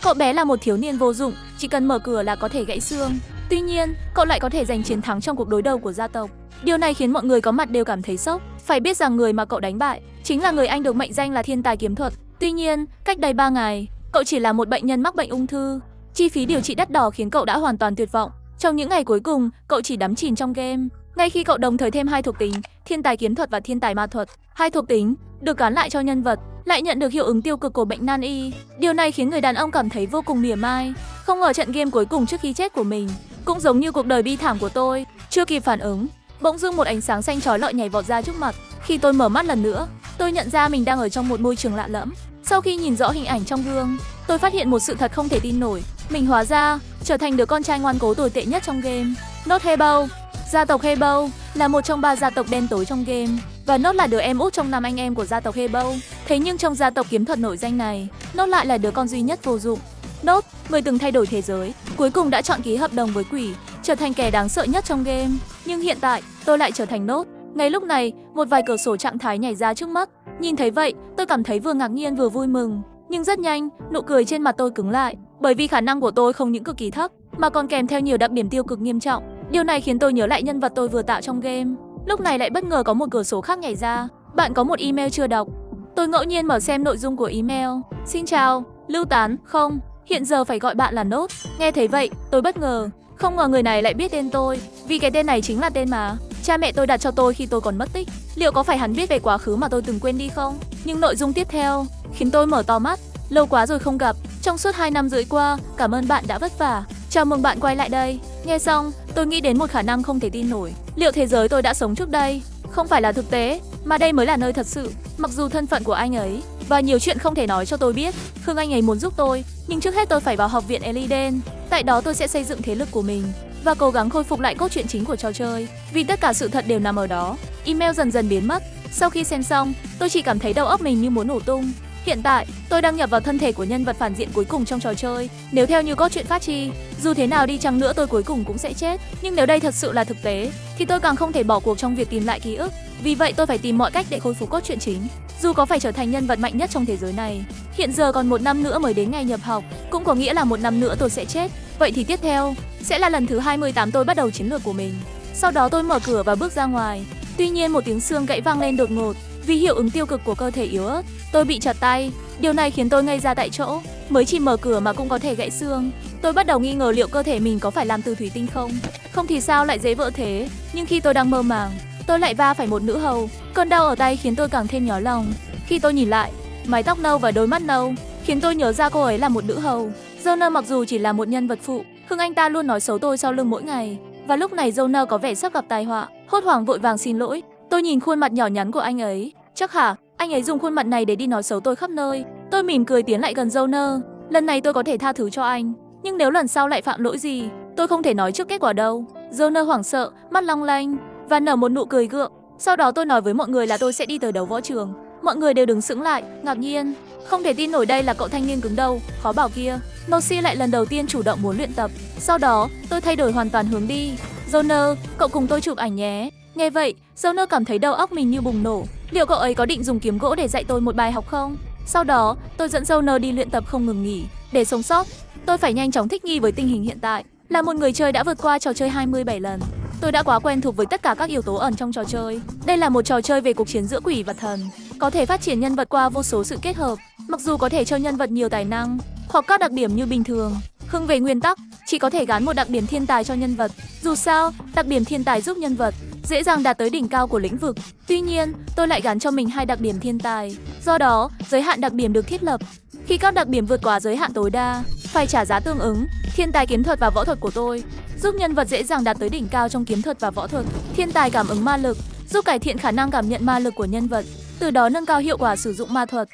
Cậu bé là một thiếu niên vô dụng, chỉ cần mở cửa là có thể gãy xương. Tuy nhiên, cậu lại có thể giành chiến thắng trong cuộc đối đầu của gia tộc. Điều này khiến mọi người có mặt đều cảm thấy sốc. Phải biết rằng người mà cậu đánh bại chính là người anh được mệnh danh là thiên tài kiếm thuật. Tuy nhiên, cách đây 3 ngày, cậu chỉ là một bệnh nhân mắc bệnh ung thư. Chi phí điều trị đắt đỏ khiến cậu đã hoàn toàn tuyệt vọng. Trong những ngày cuối cùng, cậu chỉ đắm chìm trong game. Ngay khi cậu đồng thời thêm hai thuộc tính, thiên tài kiếm thuật và thiên tài ma thuật, hai thuộc tính được gắn lại cho nhân vật, lại nhận được hiệu ứng tiêu cực của bệnh nan y. Điều này khiến người đàn ông cảm thấy vô cùng mỉa mai. Không ngờ trận game cuối cùng trước khi chết của mình cũng giống như cuộc đời bi thảm của tôi. Chưa kịp phản ứng, bỗng dưng một ánh sáng xanh chói lọi nhảy vọt ra trước mặt. Khi tôi mở mắt lần nữa, tôi nhận ra mình đang ở trong một môi trường lạ lẫm. Sau khi nhìn rõ hình ảnh trong gương, tôi phát hiện một sự thật không thể tin nổi. Mình hóa ra trở thành đứa con trai ngoan cố tồi tệ nhất trong game. Nốt Hebo. Gia tộc Hebo là một trong 3 gia tộc đen tối trong game, và Nốt là đứa em út trong 5 anh em của gia tộc Hebo. Thế nhưng trong gia tộc kiếm thuật nổi danh này, Nốt lại là đứa con duy nhất vô dụng. Nốt, người từng thay đổi thế giới, cuối cùng đã chọn ký hợp đồng với quỷ, trở thành kẻ đáng sợ nhất trong game. Nhưng hiện tại, tôi lại trở thành Nốt. Ngay lúc này, một vài cửa sổ trạng thái nhảy ra trước mắt. Nhìn thấy vậy, tôi cảm thấy vừa ngạc nhiên vừa vui mừng. Nhưng rất nhanh, nụ cười trên mặt tôi cứng lại, bởi vì khả năng của tôi không những cực kỳ thấp, mà còn kèm theo nhiều đặc điểm tiêu cực nghiêm trọng. Điều này khiến tôi nhớ lại nhân vật tôi vừa tạo trong game. Lúc này lại bất ngờ có một cửa sổ khác nhảy ra. Bạn có một email chưa đọc. Tôi ngẫu nhiên mở xem nội dung của email. Xin chào, Lưu Tán, không, hiện giờ phải gọi bạn là Nốt. Nghe thấy vậy, tôi bất ngờ. Không ngờ người này lại biết tên tôi, vì cái tên này chính là tên mà cha mẹ tôi đặt cho tôi khi tôi còn mất tích. Liệu có phải hắn biết về quá khứ mà tôi từng quên đi không? Nhưng nội dung tiếp theo khiến tôi mở to mắt. Lâu quá rồi không gặp, trong suốt 2 năm rưỡi qua, cảm ơn bạn đã vất vả. Chào mừng bạn quay lại đây. Nghe xong, tôi nghĩ đến một khả năng không thể tin nổi. Liệu thế giới tôi đã sống trước đây không phải là thực tế, mà đây mới là nơi thật sự? Mặc dù thân phận của anh ấy và nhiều chuyện không thể nói cho tôi biết, Khương anh ấy muốn giúp tôi, nhưng trước hết tôi phải vào học viện Eliden. Tại đó tôi sẽ xây dựng thế lực của mình và cố gắng khôi phục lại cốt truyện chính của trò chơi, vì tất cả sự thật đều nằm ở đó. Email dần dần biến mất. Sau khi xem xong, tôi chỉ cảm thấy đầu óc mình như muốn nổ tung. Hiện tại, tôi đang nhập vào thân thể của nhân vật phản diện cuối cùng trong trò chơi. Nếu theo như cốt truyện phát chi, dù thế nào đi chăng nữa tôi cuối cùng cũng sẽ chết. Nhưng nếu đây thật sự là thực tế, thì tôi càng không thể bỏ cuộc trong việc tìm lại ký ức. Vì vậy tôi phải tìm mọi cách để khôi phục cốt truyện chính, dù có phải trở thành nhân vật mạnh nhất trong thế giới này. Hiện giờ còn 1 năm nữa mới đến ngày nhập học, cũng có nghĩa là 1 năm nữa tôi sẽ chết. Vậy thì tiếp theo sẽ là lần thứ 28 tôi bắt đầu chiến lược của mình. Sau đó tôi mở cửa và bước ra ngoài. Tuy nhiên một tiếng xương gãy vang lên đột ngột. Vì hiệu ứng tiêu cực của cơ thể yếu ớt, tôi bị chặt tay. Điều này khiến tôi ngây ra tại chỗ. Mới chỉ mở cửa mà cũng có thể gãy xương. Tôi bắt đầu nghi ngờ liệu cơ thể mình có phải làm từ thủy tinh không? Không thì sao lại dễ vỡ thế? Nhưng khi tôi đang mơ màng, tôi lại va phải một nữ hầu. Cơn đau ở tay khiến tôi càng thêm nhói lòng. Khi tôi nhìn lại, mái tóc nâu và đôi mắt nâu khiến tôi nhớ ra cô ấy là một nữ hầu. Joner mặc dù chỉ là một nhân vật phụ, Hưng anh ta luôn nói xấu tôi sau lưng mỗi ngày. Và lúc này Joner có vẻ sắp gặp tai họa, hốt hoảng vội vàng xin lỗi. Tôi nhìn khuôn mặt nhỏ nhắn của anh ấy. Chắc hả, anh ấy dùng khuôn mặt này để đi nói xấu tôi khắp nơi. Tôi mỉm cười tiến lại gần Joner. Lần này tôi có thể tha thứ cho anh, nhưng nếu lần sau lại phạm lỗi gì, tôi không thể nói trước kết quả đâu. Joner hoảng sợ, mắt long lanh và nở một nụ cười gượng. Sau đó tôi nói với mọi người là tôi sẽ đi tới đấu võ trường. Mọi người đều đứng sững lại, ngạc nhiên. Không thể tin nổi đây là cậu thanh niên cứng đầu, khó bảo kia. Noxy lại lần đầu tiên chủ động muốn luyện tập. Sau đó, tôi thay đổi hoàn toàn hướng đi. Joner, cậu cùng tôi chụp ảnh nhé. Nghe vậy, Joner cảm thấy đầu óc mình như bùng nổ. Liệu cậu ấy có định dùng kiếm gỗ để dạy tôi một bài học không? Sau đó, tôi dẫn Joner đi luyện tập không ngừng nghỉ. Để sống sót, tôi phải nhanh chóng thích nghi với tình hình hiện tại. Là một người chơi đã vượt qua trò chơi 27 lần, tôi đã quá quen thuộc với tất cả các yếu tố ẩn trong trò chơi. Đây là một trò chơi về cuộc chiến giữa quỷ và thần, có thể phát triển nhân vật qua vô số sự kết hợp. Mặc dù có thể cho nhân vật nhiều tài năng hoặc các đặc điểm như bình thường, Hưng về nguyên tắc chỉ có thể gán một đặc điểm thiên tài cho nhân vật. Dù sao, đặc điểm thiên tài giúp nhân vật dễ dàng đạt tới đỉnh cao của lĩnh vực. Tuy nhiên, tôi lại gán cho mình 2 đặc điểm thiên tài. Do đó, giới hạn đặc điểm được thiết lập. Khi các đặc điểm vượt quá giới hạn tối đa, phải trả giá tương ứng. Thiên tài kiếm thuật và võ thuật của tôi giúp nhân vật dễ dàng đạt tới đỉnh cao trong kiếm thuật và võ thuật. Thiên tài cảm ứng ma lực giúp cải thiện khả năng cảm nhận ma lực của nhân vật, từ đó nâng cao hiệu quả sử dụng ma thuật.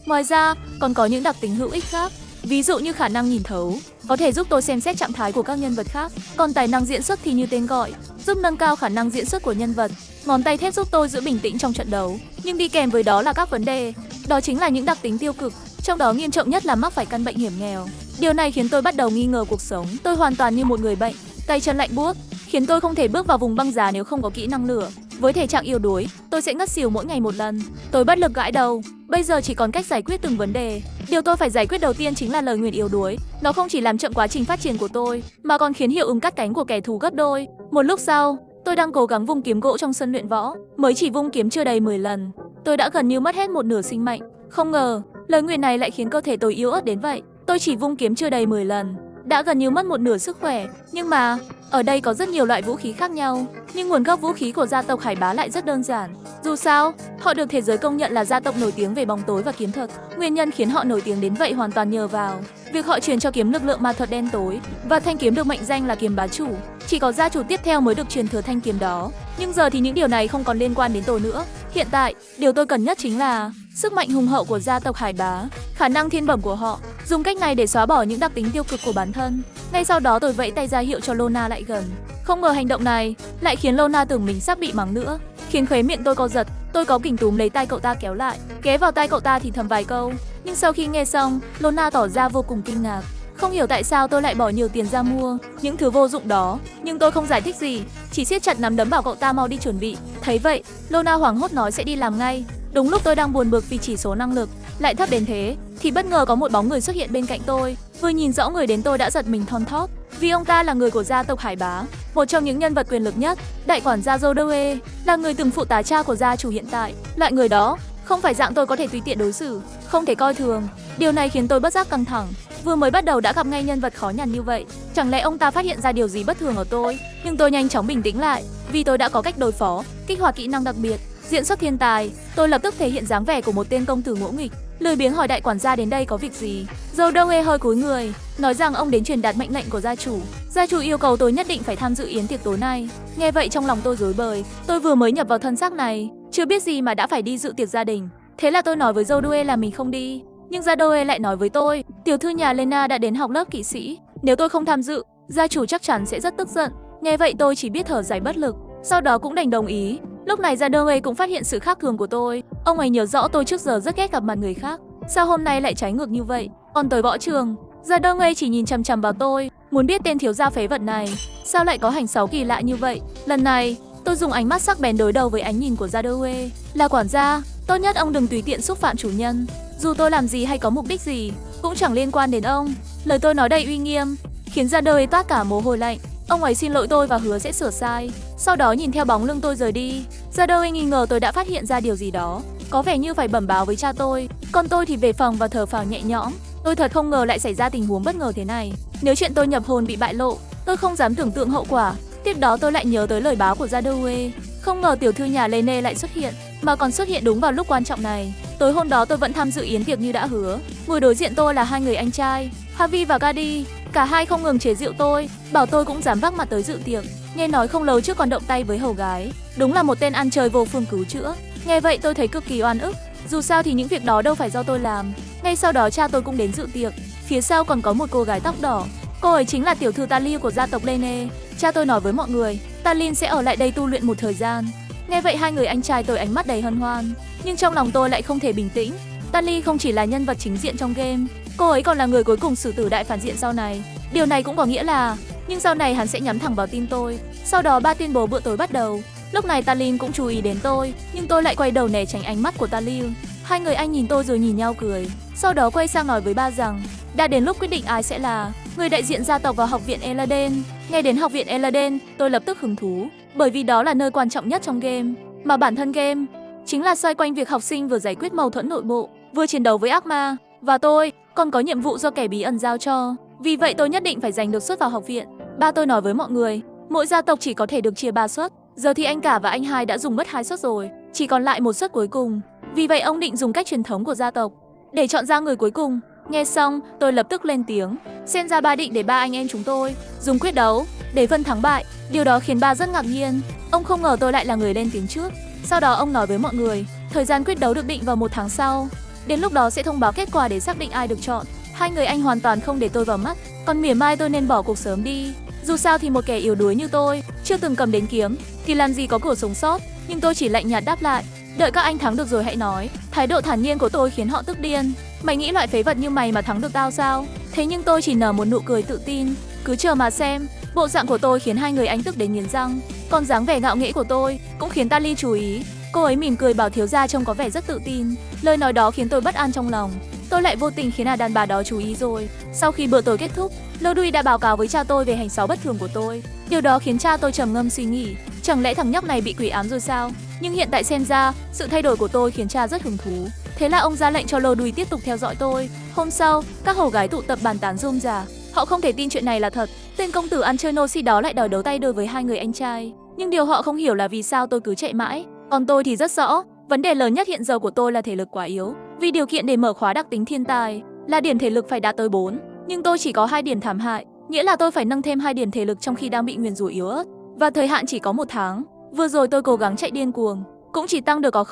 Ngoài ra, còn có những đặc tính hữu ích khác. Ví dụ như khả năng nhìn thấu, có thể giúp tôi xem xét trạng thái của các nhân vật khác. Còn tài năng diễn xuất thì như tên gọi, giúp nâng cao khả năng diễn xuất của nhân vật. Ngón tay thép giúp tôi giữ bình tĩnh trong trận đấu. Nhưng đi kèm với đó là các vấn đề. Đó chính là những đặc tính tiêu cực, trong đó nghiêm trọng nhất là mắc phải căn bệnh hiểm nghèo. Điều này khiến tôi bắt đầu nghi ngờ cuộc sống. Tôi hoàn toàn như một người bệnh, tay chân lạnh buốt, khiến tôi không thể bước vào vùng băng giá nếu không có kỹ năng lửa. Với thể trạng yếu đuối, tôi sẽ ngất xỉu mỗi ngày một lần. Tôi bất lực gãi đầu. Bây giờ chỉ còn cách giải quyết từng vấn đề. Điều tôi phải giải quyết đầu tiên chính là lời nguyền yếu đuối. Nó không chỉ làm chậm quá trình phát triển của tôi, mà còn khiến hiệu ứng cắt cánh của kẻ thù gấp đôi. Một lúc sau, tôi đang cố gắng vung kiếm gỗ trong sân luyện võ, mới chỉ vung kiếm chưa đầy 10 lần, tôi đã gần như mất hết một nửa sinh mệnh. Không ngờ, lời nguyền này lại khiến cơ thể tôi yếu ớt đến vậy. Tôi chỉ vung kiếm chưa đầy 10 lần, đã gần như mất một nửa sức khỏe. Nhưng mà, ở đây có rất nhiều loại vũ khí khác nhau, nhưng nguồn gốc vũ khí của gia tộc Hải Bá lại rất đơn giản. Dù sao, họ được thế giới công nhận là gia tộc nổi tiếng về bóng tối và kiếm thuật. Nguyên nhân khiến họ nổi tiếng đến vậy hoàn toàn nhờ vào việc họ truyền cho kiếm lực lượng ma thuật đen tối, và thanh kiếm được mệnh danh là kiếm bá chủ. Chỉ có gia chủ tiếp theo mới được truyền thừa thanh kiếm đó. Nhưng giờ thì những điều này không còn liên quan đến tôi nữa. Hiện tại, điều tôi cần nhất chính là sức mạnh hùng hậu của gia tộc Hải Bá, khả năng thiên bẩm của họ. Dùng cách này để xóa bỏ những đặc tính tiêu cực của bản thân. Ngay sau đó tôi vẫy tay ra hiệu cho Lona lại gần. Không ngờ hành động này lại khiến Lona tưởng mình sắp bị mắng nữa, khiến khóe miệng tôi co giật. Tôi có kình túm lấy tay cậu ta kéo lại, ghé vào tai cậu ta thì thầm vài câu. Nhưng sau khi nghe xong, Lona tỏ ra vô cùng kinh ngạc. Không hiểu tại sao tôi lại bỏ nhiều tiền ra mua những thứ vô dụng đó, nhưng tôi không giải thích gì, chỉ siết chặt nắm đấm bảo cậu ta mau đi chuẩn bị. Thấy vậy, Lona hoảng hốt nói sẽ đi làm ngay. Đúng lúc tôi đang buồn bực vì chỉ số năng lực lại thấp đến thế, thì bất ngờ có một bóng người xuất hiện bên cạnh tôi. Vừa nhìn rõ người đến tôi đã giật mình thon thót, vì ông ta là người của gia tộc Hải Bá, một trong những nhân vật quyền lực nhất. Đại quản gia Zodoe là người từng phụ tá cha của gia chủ hiện tại. Loại người đó không phải dạng tôi có thể tùy tiện đối xử, không thể coi thường. Điều này khiến tôi bất giác căng thẳng. Vừa mới bắt đầu đã gặp ngay nhân vật khó nhằn như vậy, chẳng lẽ ông ta phát hiện ra điều gì bất thường ở tôi? Nhưng tôi nhanh chóng bình tĩnh lại, vì tôi đã có cách đối phó, kích hoạt kỹ năng đặc biệt, diễn xuất thiên tài. Tôi lập tức thể hiện dáng vẻ của một tên công tử ngỗ nghịch, lười biếng hỏi đại quản gia đến đây có việc gì. Zodoe hơi cúi người, nói rằng ông đến truyền đạt mệnh lệnh của gia chủ. Gia chủ yêu cầu tôi nhất định phải tham dự yến tiệc tối nay. Nghe vậy trong lòng tôi rối bời, tôi vừa mới nhập vào thân xác này, chưa biết gì mà đã phải đi dự tiệc gia đình. Thế là tôi nói với Zodoe là mình không đi. Nhưng Zodoe lại nói với tôi, tiểu thư nhà Lena đã đến học lớp kỵ sĩ, nếu tôi không tham dự, gia chủ chắc chắn sẽ rất tức giận. Nghe vậy tôi chỉ biết thở dài bất lực, sau đó cũng đành đồng ý. Lúc này Zodoe cũng phát hiện sự khác thường của tôi. Ông ấy nhớ rõ tôi trước giờ rất ghét gặp mặt người khác, sao hôm nay lại trái ngược như vậy? Còn tới võ trường, Zodoe chỉ nhìn chằm chằm vào tôi, muốn biết tên thiếu gia phế vật này sao lại có hành xấu kỳ lạ như vậy. Lần này, tôi dùng ánh mắt sắc bén đối đầu với ánh nhìn của Zodoe. Là quản gia, tốt nhất ông đừng tùy tiện xúc phạm chủ nhân. Dù tôi làm gì hay có mục đích gì, cũng chẳng liên quan đến ông. Lời tôi nói đầy uy nghiêm, khiến Zodoe toát cả mồ hôi lạnh. Ông ấy xin lỗi tôi và hứa sẽ sửa sai, sau đó nhìn theo bóng lưng tôi rời đi. Zodoe nghi ngờ tôi đã phát hiện ra điều gì đó, có vẻ như phải bẩm báo với cha tôi. Còn tôi thì về phòng và thở phào nhẹ nhõm. Tôi thật không ngờ lại xảy ra tình huống bất ngờ thế này. Nếu chuyện tôi nhập hồn bị bại lộ, tôi không dám tưởng tượng hậu quả. Tiếp đó tôi lại nhớ tới lời báo của Zodoe. Không ngờ tiểu thư nhà Lene lại xuất hiện, mà còn xuất hiện đúng vào lúc quan trọng này. Tối hôm đó tôi vẫn tham dự yến tiệc như đã hứa. Ngồi đối diện tôi là hai người anh trai, Harvey và Cady. Cả hai không ngừng chế giễu tôi, bảo tôi cũng dám vác mặt tới dự tiệc. Nghe nói không lâu trước còn động tay với hầu gái. Đúng là một tên ăn chơi vô phương cứu chữa. Nghe vậy tôi thấy cực kỳ oan ức. Dù sao thì những việc đó đâu phải do tôi làm. Ngay sau đó cha tôi cũng đến dự tiệc. Phía sau còn có một cô gái tóc đỏ. Cô ấy chính là tiểu thư Talin của gia tộc Lene. Cha tôi nói với mọi người, Talin sẽ ở lại đây tu luyện một thời gian. Nghe vậy hai người anh trai tôi ánh mắt đầy hân hoan, nhưng trong lòng tôi lại không thể bình tĩnh. Talin không chỉ là nhân vật chính diện trong game, cô ấy còn là người cuối cùng xử tử đại phản diện sau này. Điều này cũng có nghĩa là, nhưng sau này hắn sẽ nhắm thẳng vào tim tôi. Sau đó ba tuyên bố bữa tối bắt đầu. Lúc này Talin cũng chú ý đến tôi, nhưng tôi lại quay đầu né tránh ánh mắt của Talin. Hai người anh nhìn tôi rồi nhìn nhau cười, sau đó quay sang nói với ba rằng đã đến lúc quyết định ai sẽ là người đại diện gia tộc vào học viện Eladen. Nghe đến học viện Eladen, tôi lập tức hứng thú, bởi vì đó là nơi quan trọng nhất trong game, mà bản thân game chính là xoay quanh việc học sinh vừa giải quyết mâu thuẫn nội bộ, vừa chiến đấu với ác ma, và tôi còn có nhiệm vụ do kẻ bí ẩn giao cho. Vì vậy tôi nhất định phải giành được suất vào học viện. Ba tôi nói với mọi người, mỗi gia tộc chỉ có thể được chia 3 suất. Giờ thì anh cả và anh hai đã dùng mất 2 suất rồi, chỉ còn lại một suất cuối cùng. Vì vậy ông định dùng cách truyền thống của gia tộc để chọn ra người cuối cùng. Nghe xong, tôi lập tức lên tiếng. Xem ra ba định để ba anh em chúng tôi dùng quyết đấu để phân thắng bại. Điều đó khiến ba rất ngạc nhiên. Ông không ngờ tôi lại là người lên tiếng trước. Sau đó ông nói với mọi người, thời gian quyết đấu được định vào 1 tháng sau. Đến lúc đó sẽ thông báo kết quả để xác định ai được chọn. Hai người anh hoàn toàn không để tôi vào mắt, còn mỉa mai tôi nên bỏ cuộc sớm đi. Dù sao thì một kẻ yếu đuối như tôi, chưa từng cầm đến kiếm, thì làm gì có cửa sống sót. Nhưng tôi chỉ lạnh nhạt đáp lại, đợi các anh thắng được rồi hãy nói. Thái độ thản nhiên của tôi khiến họ tức điên. Mày nghĩ loại phế vật như mày mà thắng được tao sao? Thế nhưng tôi chỉ nở một nụ cười tự tin. Cứ chờ mà xem. Bộ dạng của tôi khiến hai người anh tức đến nghiến răng. Còn dáng vẻ ngạo nghễ của tôi cũng khiến Talin chú ý. Cô ấy mỉm cười bảo thiếu gia trông có vẻ rất tự tin. Lời nói đó khiến tôi bất an trong lòng. tôi lại vô tình khiến đàn bà đó chú ý rồi. Sau khi bữa tối kết thúc, Louis đã báo cáo với cha tôi về hành xáo bất thường của tôi. Điều đó khiến cha tôi trầm ngâm suy nghĩ, chẳng lẽ thằng nhóc này bị quỷ ám rồi sao? Nhưng hiện tại xem ra, sự thay đổi của tôi khiến cha rất hứng thú. Thế là ông ra lệnh cho Louis tiếp tục theo dõi tôi. Hôm sau, các hầu gái tụ tập bàn tán rôm rả. Họ không thể tin chuyện này là thật. Tên công tử Anchernossi đó lại đòi đấu tay đôi với hai người anh trai. Nhưng điều họ không hiểu là vì sao tôi cứ chạy mãi. Còn tôi thì rất rõ, vấn đề lớn nhất hiện giờ của tôi là thể lực quá yếu. Vì điều kiện để mở khóa đặc tính thiên tài là điểm thể lực phải đạt tới 4, nhưng tôi chỉ có 2 điểm thảm hại, nghĩa là tôi phải nâng thêm 2 điểm thể lực trong khi đang bị nguyền rủa yếu ớt. Và thời hạn chỉ có 1 tháng. Vừa rồi tôi cố gắng chạy điên cuồng, cũng chỉ tăng được có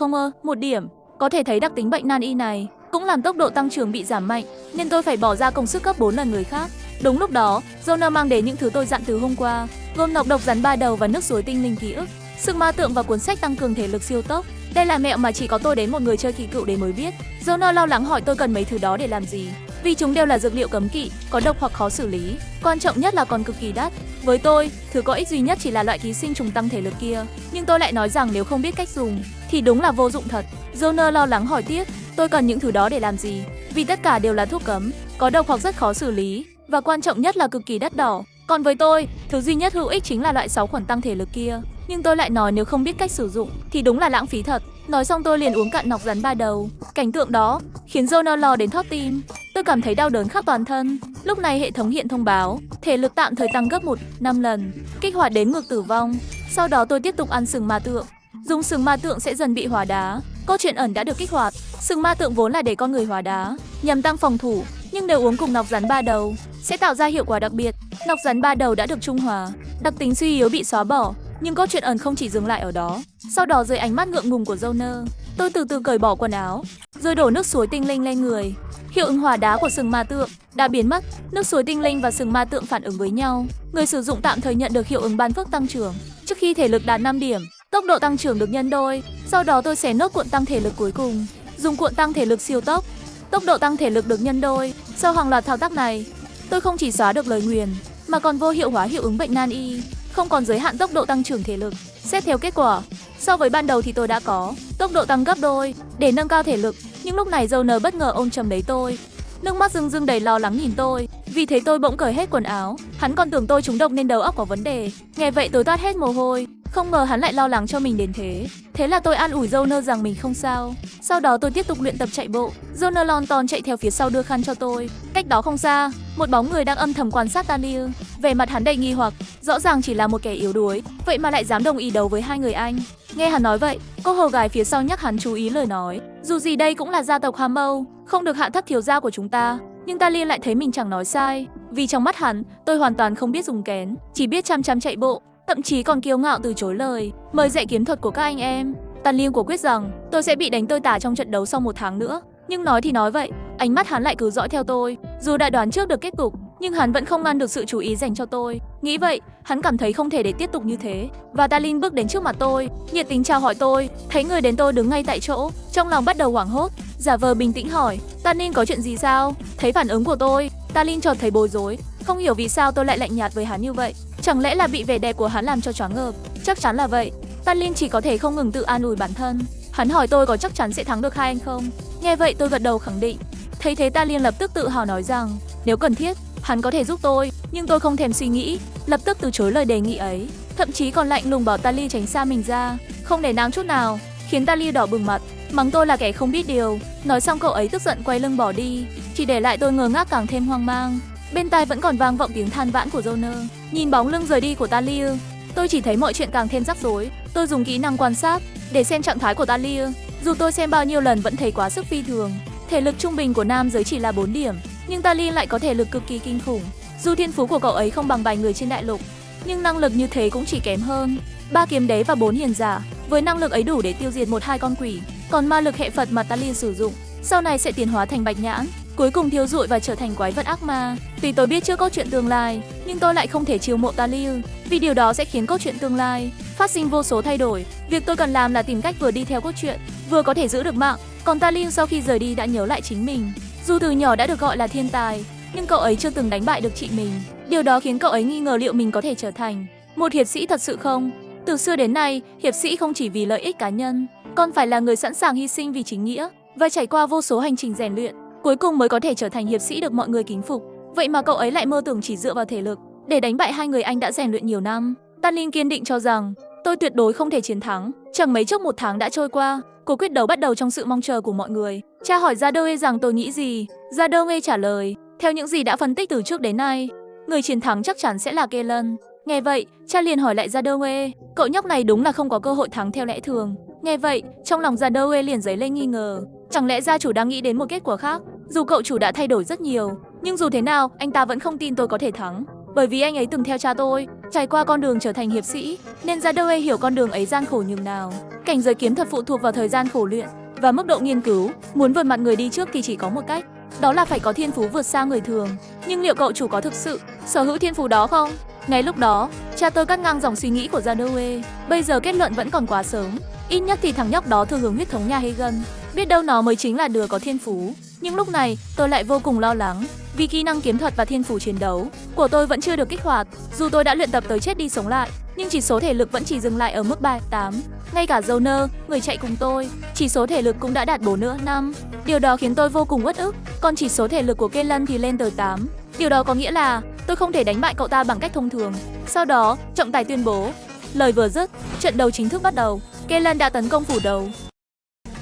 1 điểm. Có thể thấy đặc tính bệnh nan y này cũng làm tốc độ tăng trưởng bị giảm mạnh, nên tôi phải bỏ ra công sức gấp 4 lần người khác. Đúng lúc đó, Joner mang đến những thứ tôi dặn từ hôm qua, gồm nọc độc rắn 3 đầu và nước suối tinh linh ký ức, sừng ma tượng và cuốn sách tăng cường thể lực siêu tốc. Đây là mẹo mà chỉ có tôi đến một người chơi kỳ cựu đến mới biết. Joner lo lắng hỏi tôi cần mấy thứ đó để làm gì, vì chúng đều là dược liệu cấm kỵ, có độc hoặc khó xử lý. Quan trọng nhất là còn cực kỳ đắt. Với tôi, thứ có ích duy nhất chỉ là loại ký sinh trùng tăng thể lực kia. Nhưng tôi lại nói rằng nếu không biết cách dùng, thì đúng là vô dụng thật. Joner lo lắng hỏi tiếp, tôi cần những thứ đó để làm gì? Vì tất cả đều là thuốc cấm, có độc hoặc rất khó xử lý, và quan trọng nhất là cực kỳ đắt đỏ. Còn với tôi, thứ duy nhất hữu ích chính là loại 6 khuẩn tăng thể lực kia. Nhưng tôi lại nói nếu không biết cách sử dụng thì đúng là lãng phí thật. Nói xong tôi liền uống cạn nọc rắn 3 đầu. Cảnh tượng đó khiến Joner lo đến thót tim. Tôi cảm thấy đau đớn khắp toàn thân. Lúc này hệ thống hiện thông báo thể lực tạm thời tăng gấp 5 lần, kích hoạt đến ngược tử vong. Sau đó tôi tiếp tục ăn sừng ma tượng. Dùng sừng ma tượng sẽ dần bị hóa đá. Câu chuyện ẩn đã được kích hoạt. Sừng ma tượng vốn là để con người hóa đá nhằm tăng phòng thủ, nhưng nếu uống cùng nọc rắn 3 đầu sẽ tạo ra hiệu quả đặc biệt. Nọc rắn 3 đầu đã được trung hòa, đặc tính suy yếu bị xóa bỏ. Nhưng câu chuyện ẩn không chỉ dừng lại ở đó. Sau đó dưới ánh mắt ngượng ngùng của Joner, tôi từ từ cởi bỏ quần áo, rồi đổ nước suối tinh linh lên người. Hiệu ứng hỏa đá của sừng ma tượng đã biến mất. Nước suối tinh linh và sừng ma tượng phản ứng với nhau. Người sử dụng tạm thời nhận được hiệu ứng ban phước tăng trưởng. Trước khi thể lực đạt 5 điểm, tốc độ tăng trưởng được nhân đôi. Sau đó tôi xé nốt cuộn tăng thể lực cuối cùng, dùng cuộn tăng thể lực siêu tốc. Tốc độ tăng thể lực được nhân đôi. Sau hàng loạt thao tác này, tôi không chỉ xóa được lời nguyền, mà còn vô hiệu hóa hiệu ứng bệnh nan y, không còn giới hạn tốc độ tăng trưởng thể lực. Xét theo kết quả, so với ban đầu thì tôi đã có tốc độ tăng gấp đôi để nâng cao thể lực. Nhưng lúc này Joner bất ngờ ôm chầm lấy tôi, nước mắt rưng rưng đầy lo lắng nhìn tôi. Vì thế tôi bỗng cởi hết quần áo. Hắn còn tưởng tôi trúng độc nên đầu óc có vấn đề. Nghe vậy tôi toát hết mồ hôi. Không ngờ hắn lại lo lắng cho mình đến thế. Thế là tôi an ủi Joner rằng mình không sao. Sau đó tôi tiếp tục luyện tập chạy bộ. Joner lon ton chạy theo phía sau đưa khăn cho tôi. Cách đó không xa, một bóng người đang âm thầm quan sát Talia. Vẻ mặt hắn đầy nghi hoặc, rõ ràng chỉ là một kẻ yếu đuối, vậy mà lại dám đồng ý đấu với hai người anh. Nghe hắn nói vậy, cô hầu gái phía sau nhắc hắn chú ý lời nói. Dù gì đây cũng là gia tộc Hamâu, không được hạ thấp thiếu gia của chúng ta. Nhưng Talia lại thấy mình chẳng nói sai, vì trong mắt hắn, tôi hoàn toàn không biết dùng kén, chỉ biết chăm chăm chạy bộ, thậm chí còn kiêu ngạo từ chối lời mời dạy kiếm thuật của các anh em. Talia quả quyết rằng tôi sẽ bị đánh tơi tả trong trận đấu sau 1 tháng nữa. Nhưng nói thì nói vậy, ánh mắt hắn lại cứ dõi theo tôi. Dù đã đoán trước được kết cục, nhưng hắn vẫn không ngăn được sự chú ý dành cho tôi. Nghĩ vậy, hắn cảm thấy không thể để tiếp tục như thế. Và Talin bước đến trước mặt tôi, nhiệt tình chào hỏi tôi. Thấy người đến tôi đứng ngay tại chỗ, trong lòng bắt đầu hoảng hốt, giả vờ bình tĩnh hỏi, Talin có chuyện gì sao? Thấy phản ứng của tôi, Talin chợt thấy bối rối, không hiểu vì sao tôi lại lạnh nhạt với hắn như vậy. Chẳng lẽ là bị vẻ đẹp của hắn làm cho choáng ngợp? Chắc chắn là vậy. Talin chỉ có thể không ngừng tự an ủi bản thân. Hắn hỏi tôi có chắc chắn sẽ thắng được hai anh không? Nghe vậy tôi gật đầu khẳng định. Thấy thế Talin lập tức tự hào nói rằng nếu cần thiết, hắn có thể giúp tôi. Nhưng tôi không thèm suy nghĩ, lập tức từ chối lời đề nghị ấy. Thậm chí còn lạnh lùng bảo Talin tránh xa mình ra, không để nang chút nào, khiến Talin đỏ bừng mặt, mắng tôi là kẻ không biết điều. Nói xong cậu ấy tức giận quay lưng bỏ đi, chỉ để lại tôi ngơ ngác càng thêm hoang mang. Bên tai vẫn còn vang vọng tiếng than vãn của Joner. Nhìn bóng lưng rời đi của Talia, tôi chỉ thấy mọi chuyện càng thêm rắc rối. Tôi dùng kỹ năng quan sát để xem trạng thái của Talia. Dù tôi xem bao nhiêu lần vẫn thấy quá sức phi thường. Thể lực trung bình của nam giới chỉ là 4 điểm, nhưng Talia lại có thể lực cực kỳ kinh khủng. Dù thiên phú của cậu ấy không bằng vài người trên đại lục, nhưng năng lực như thế cũng chỉ kém hơn 3 kiếm đế và 4 hiền giả. Với năng lực ấy đủ để tiêu diệt 1-2 con quỷ. Còn ma lực hệ Phật mà Talia sử dụng sau này sẽ tiến hóa thành bạch nhãn, cuối cùng thiêu rụi và trở thành quái vật ác ma. Tuy tôi biết trước câu chuyện tương lai, nhưng tôi lại không thể chiêu mộ Talia, vì điều đó sẽ khiến câu chuyện tương lai phát sinh vô số thay đổi. Việc tôi cần làm là tìm cách vừa đi theo cốt truyện, vừa có thể giữ được mạng. Còn Talia sau khi rời đi đã nhớ lại chính mình. Dù từ nhỏ đã được gọi là thiên tài, nhưng cậu ấy chưa từng đánh bại được chị mình. Điều đó khiến cậu ấy nghi ngờ liệu mình có thể trở thành một hiệp sĩ thật sự không. Từ xưa đến nay, hiệp sĩ không chỉ vì lợi ích cá nhân, còn phải là người sẵn sàng hy sinh vì chính nghĩa và trải qua vô số hành trình rèn luyện. cuối cùng mới có thể trở thành hiệp sĩ được mọi người kính phục. Vậy mà cậu ấy lại mơ tưởng chỉ dựa vào thể lực để đánh bại hai người anh đã rèn luyện nhiều năm. Tanlin kiên định cho rằng tôi tuyệt đối không thể chiến thắng. Chẳng mấy chốc 1 tháng đã trôi qua, cuộc quyết đấu bắt đầu trong sự mong chờ của mọi người. Cha hỏi Gia rằng tôi nghĩ gì. Gia trả lời, theo những gì đã phân tích từ trước đến nay, người chiến thắng chắc chắn sẽ là Kellan. Nghe vậy, cha liền hỏi lại Gia cậu nhóc này đúng là không có cơ hội thắng theo lẽ thường. Nghe vậy, trong lòng Gia liền dấy lên nghi ngờ. Chẳng lẽ gia chủ đang nghĩ đến một kết quả khác? Dù cậu chủ đã thay đổi rất nhiều, nhưng dù thế nào, anh ta vẫn không tin tôi có thể thắng. Bởi vì anh ấy từng theo cha tôi, trải qua con đường trở thành hiệp sĩ, nên Gia hiểu con đường ấy gian khổ nhường nào. Cảnh giới kiếm thuật phụ thuộc vào thời gian khổ luyện và mức độ nghiên cứu. Muốn vượt mặt người đi trước thì chỉ có một cách, đó là phải có thiên phú vượt xa người thường. Nhưng liệu cậu chủ có thực sự sở hữu thiên phú đó không? Ngay lúc đó, cha tôi cắt ngang dòng suy nghĩ của Gia Bây giờ kết luận vẫn còn quá sớm. Ít nhất thì thằng nhóc đó thừa hưởng huyết thống nhà Hagen. Biết đâu nó mới chính là đứa có thiên phú. Nhưng lúc này, tôi lại vô cùng lo lắng. Vì kỹ năng kiếm thuật và thiên phú chiến đấu của tôi vẫn chưa được kích hoạt. Dù tôi đã luyện tập tới chết đi sống lại, nhưng chỉ số thể lực vẫn chỉ dừng lại ở mức 3, 8. Ngay cả Joner, người chạy cùng tôi, chỉ số thể lực cũng đã đạt 4 nữa 5. Điều đó khiến tôi vô cùng uất ức. Còn chỉ số thể lực của Kellan thì lên tới 8. Điều đó có nghĩa là tôi không thể đánh bại cậu ta bằng cách thông thường. Sau đó, trọng tài tuyên bố. Lời vừa dứt, trận đấu chính thức bắt đầu. Kellan đã tấn công phủ đầu.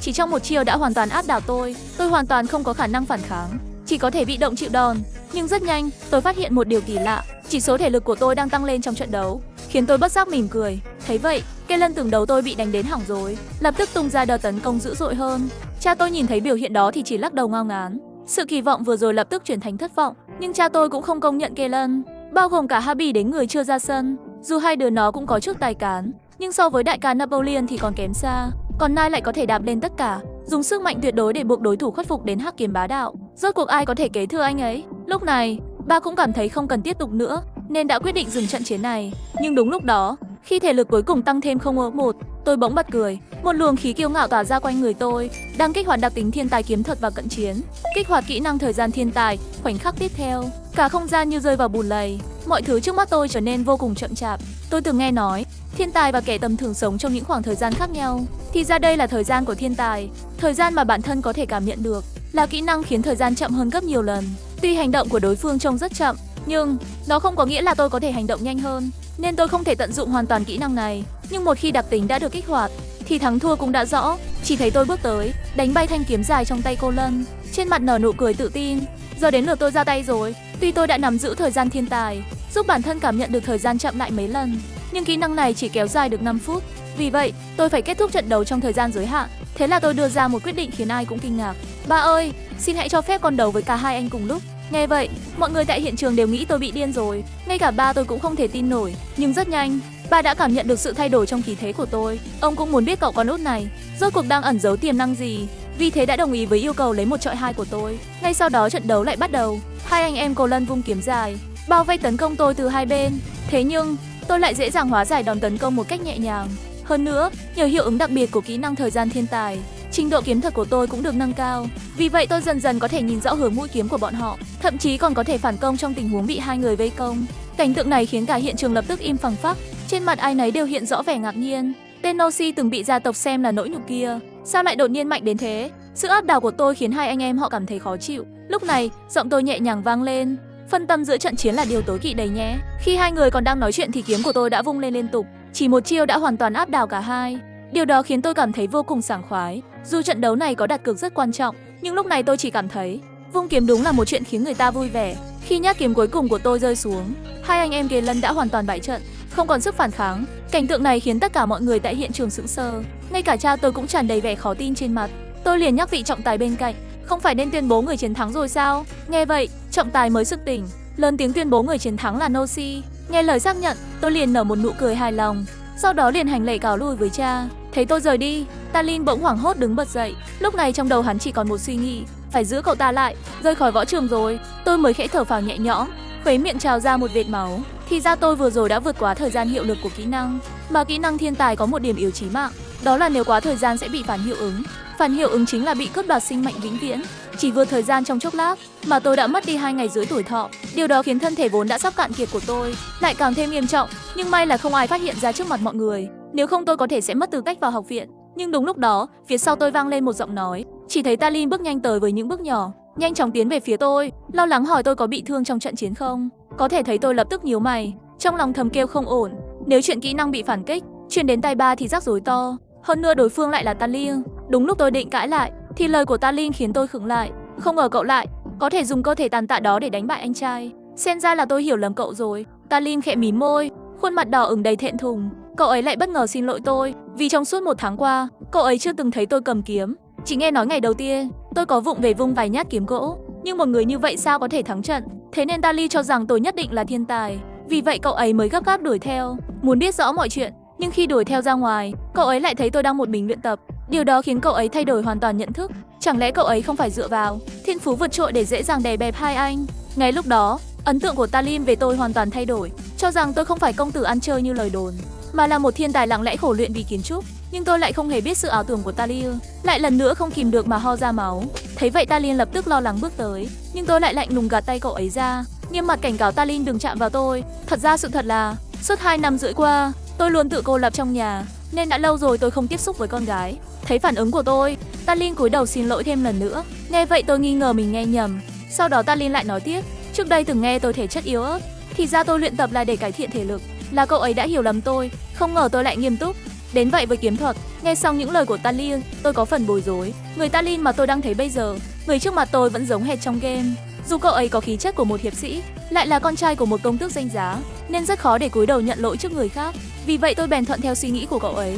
Chỉ trong một chiêu đã hoàn toàn áp đảo tôi hoàn toàn không có khả năng phản kháng, chỉ có thể bị động chịu đòn. Nhưng rất nhanh, tôi phát hiện một điều kỳ lạ, chỉ số thể lực của tôi đang tăng lên trong trận đấu, khiến tôi bất giác mỉm cười. Thấy vậy, Kellan tưởng đấu tôi bị đánh đến hỏng rồi, lập tức tung ra đợt tấn công dữ dội hơn. Cha tôi nhìn thấy biểu hiện đó thì chỉ lắc đầu ngao ngán. Sự kỳ vọng vừa rồi lập tức chuyển thành thất vọng, nhưng cha tôi cũng không công nhận Kellan, bao gồm cả Habi đến người chưa ra sân. Dù hai đứa nó cũng có chút tài cán, nhưng so với đại ca Napoleon thì còn kém xa. Còn Nai lại có thể đạp lên tất cả, dùng sức mạnh tuyệt đối để buộc đối thủ khuất phục đến hắc kiếm bá đạo. Rốt cuộc ai có thể kế thừa anh ấy? Lúc này, ba cũng cảm thấy không cần tiếp tục nữa, nên đã quyết định dừng trận chiến này. Nhưng đúng lúc đó, khi thể lực cuối cùng tăng thêm 0,1, tôi bỗng bật cười. Một luồng khí kiêu ngạo tỏa ra quanh người tôi, đang kích hoạt đặc tính thiên tài kiếm thuật và cận chiến, kích hoạt kỹ năng thời gian thiên tài. Khoảnh khắc tiếp theo, cả không gian như rơi vào bùn lầy, mọi thứ trước mắt tôi trở nên vô cùng chậm chạp. Tôi từng nghe nói, thiên tài và kẻ tầm thường sống trong những khoảng thời gian khác nhau, thì ra đây là thời gian của thiên tài, thời gian mà bản thân có thể cảm nhận được, là kỹ năng khiến thời gian chậm hơn gấp nhiều lần. Tuy hành động của đối phương trông rất chậm, nhưng nó không có nghĩa là tôi có thể hành động nhanh hơn, nên tôi không thể tận dụng hoàn toàn kỹ năng này. Nhưng một khi đặc tính đã được kích hoạt, thì thắng thua cũng đã rõ. Chỉ thấy tôi bước tới, đánh bay thanh kiếm dài trong tay cô Lân, trên mặt nở nụ cười tự tin. Giờ đến lượt tôi ra tay rồi. Tuy tôi đã nắm giữ thời gian thiên tài, giúp bản thân cảm nhận được thời gian chậm lại mấy lần, nhưng kỹ năng này chỉ kéo dài được 5 phút. Vì vậy, tôi phải kết thúc trận đấu trong thời gian giới hạn. Thế là tôi đưa ra một quyết định khiến ai cũng kinh ngạc. Ba ơi, xin hãy cho phép con đấu với cả hai anh cùng lúc. Nghe vậy, mọi người tại hiện trường đều nghĩ tôi bị điên rồi. Ngay cả ba tôi cũng không thể tin nổi. Nhưng rất nhanh, ba đã cảm nhận được sự thay đổi trong khí thế của tôi. Ông cũng muốn biết cậu con út này rốt cuộc đang ẩn giấu tiềm năng gì, vì thế đã đồng ý với yêu cầu lấy 1 chọi 2 của tôi. Ngay sau đó trận đấu lại bắt đầu. Hai anh em cô Lân vung kiếm dài, bao vây tấn công tôi từ hai bên. Thế nhưng, tôi lại dễ dàng hóa giải đòn tấn công một cách nhẹ nhàng. Hơn nữa, nhờ hiệu ứng đặc biệt của kỹ năng thời gian thiên tài, trình độ kiếm thuật của tôi cũng được nâng cao. Vì vậy tôi dần dần có thể nhìn rõ hướng mũi kiếm của bọn họ, thậm chí còn có thể phản công trong tình huống bị hai người vây công. Cảnh tượng này khiến cả hiện trường lập tức im phăng phắc, trên mặt ai nấy đều hiện rõ vẻ ngạc nhiên. Tên Nosi từng bị gia tộc xem là nỗi nhục kia, sao lại đột nhiên mạnh đến thế? Sự áp đảo của tôi khiến hai anh em họ cảm thấy khó chịu. Lúc này, giọng tôi nhẹ nhàng vang lên. Phân tâm giữa trận chiến là điều tối kỵ đấy nhé. Khi hai người còn đang nói chuyện thì kiếm của tôi đã vung lên liên tục. Chỉ một chiêu đã hoàn toàn áp đảo cả hai. Điều đó khiến tôi cảm thấy vô cùng sảng khoái. Dù trận đấu này có đặt cược rất quan trọng, nhưng lúc này tôi chỉ cảm thấy vung kiếm đúng là một chuyện khiến người ta vui vẻ. Khi nhát kiếm cuối cùng của tôi rơi xuống, hai anh em Kellan đã hoàn toàn bại trận, không còn sức phản kháng. Cảnh tượng này khiến tất cả mọi người tại hiện trường sững sờ. Ngay cả cha tôi cũng tràn đầy vẻ khó tin trên mặt. Tôi liền nhắc vị trọng tài bên cạnh, không phải nên tuyên bố người chiến thắng rồi sao? Nghe vậy, trọng tài mới sực tỉnh, lớn tiếng tuyên bố người chiến thắng là Nosi. Nghe lời xác nhận, tôi liền nở một nụ cười hài lòng, sau đó liền hành lễ cáo lui với cha. Thấy tôi rời đi, Talin bỗng hoảng hốt đứng bật dậy. Lúc này trong đầu hắn chỉ còn một suy nghĩ, phải giữ cậu ta lại. Rời khỏi võ trường rồi, tôi mới khẽ thở phào nhẹ nhõm, khuấy miệng trào ra một vệt máu. Thì ra tôi vừa rồi đã vượt quá thời gian hiệu lực của kỹ năng. Mà kỹ năng thiên tài có một điểm yếu chí mạng, đó là nếu quá thời gian sẽ bị phản hiệu ứng. Phản hiệu ứng chính là bị cướp đoạt sinh mệnh vĩnh viễn. Chỉ vượt thời gian trong chốc lát mà tôi đã mất đi 2 ngày rưỡi tuổi thọ. Điều đó khiến thân thể vốn đã sắp cạn kiệt của tôi lại càng thêm nghiêm trọng. Nhưng may là không ai phát hiện ra trước mặt mọi người, nếu không tôi có thể sẽ mất tư cách vào học viện. Nhưng đúng lúc đó, phía sau tôi vang lên một giọng nói. Chỉ thấy Talin bước nhanh tới với những bước nhỏ, nhanh chóng tiến về phía tôi, lo lắng hỏi tôi có bị thương trong trận chiến không. Có thể thấy tôi lập tức nhíu mày, trong lòng thầm kêu không ổn. Nếu chuyện kỹ năng bị phản kích truyền đến tai ba thì rắc rối to. Hơn nữa đối phương lại là Talin. Đúng lúc tôi định cãi lại thì lời của Talin khiến tôi khựng lại. Không ngờ cậu lại có thể dùng cơ thể tàn tạ đó để đánh bại anh trai. Xem ra là tôi hiểu lầm cậu rồi. Talin khẽ mím môi, khuôn mặt đỏ ửng đầy thẹn thùng. Cậu ấy lại bất ngờ xin lỗi tôi vì trong suốt 1 tháng qua cậu ấy chưa từng thấy tôi cầm kiếm. Chỉ nghe nói ngày đầu tiên tôi có vụng về vung vài nhát kiếm gỗ, nhưng một người như vậy sao có thể thắng trận. Thế nên Talin cho rằng tôi nhất định là thiên tài. Vì vậy cậu ấy mới gấp gáp đuổi theo, muốn biết rõ mọi chuyện. Nhưng khi đuổi theo ra ngoài, cậu ấy lại thấy tôi đang một mình luyện tập. Điều đó khiến cậu ấy thay đổi hoàn toàn nhận thức. Chẳng lẽ cậu ấy không phải dựa vào thiên phú vượt trội để dễ dàng đè bẹp hai anh? Ngay lúc đó, ấn tượng của Talin về tôi hoàn toàn thay đổi, cho rằng tôi không phải công tử ăn chơi như lời đồn, mà là một thiên tài lặng lẽ khổ luyện vì kiến trúc. Nhưng tôi lại không hề biết sự ảo tưởng của Talin, lại lần nữa không kìm được mà ho ra máu. Thấy vậy Talin lập tức lo lắng bước tới, nhưng tôi lại lạnh lùng gạt tay cậu ấy ra, nghiêm mặt cảnh cáo Talin đừng chạm vào tôi. Thật ra sự thật là suốt 2 năm rưỡi qua, tôi luôn tự cô lập trong nhà, nên đã lâu rồi tôi không tiếp xúc với con gái. Thấy phản ứng của tôi, Talin cúi đầu xin lỗi thêm lần nữa. Nghe vậy tôi nghi ngờ mình nghe nhầm. Sau đó Talin lại nói tiếp, trước đây từng nghe tôi thể chất yếu ớt, thì ra tôi luyện tập là để cải thiện thể lực. Là cậu ấy đã hiểu lầm tôi, không ngờ tôi lại nghiêm túc đến vậy với kiếm thuật. Nghe xong những lời của Talin, tôi có phần bối rối. Người Talin mà tôi đang thấy bây giờ, người trước mặt tôi vẫn giống hệt trong game. Dù cậu ấy có khí chất của một hiệp sĩ, lại là con trai của một công tước danh giá, nên rất khó để cúi đầu nhận lỗi trước người khác. Vì vậy tôi bèn thuận theo suy nghĩ của cậu ấy,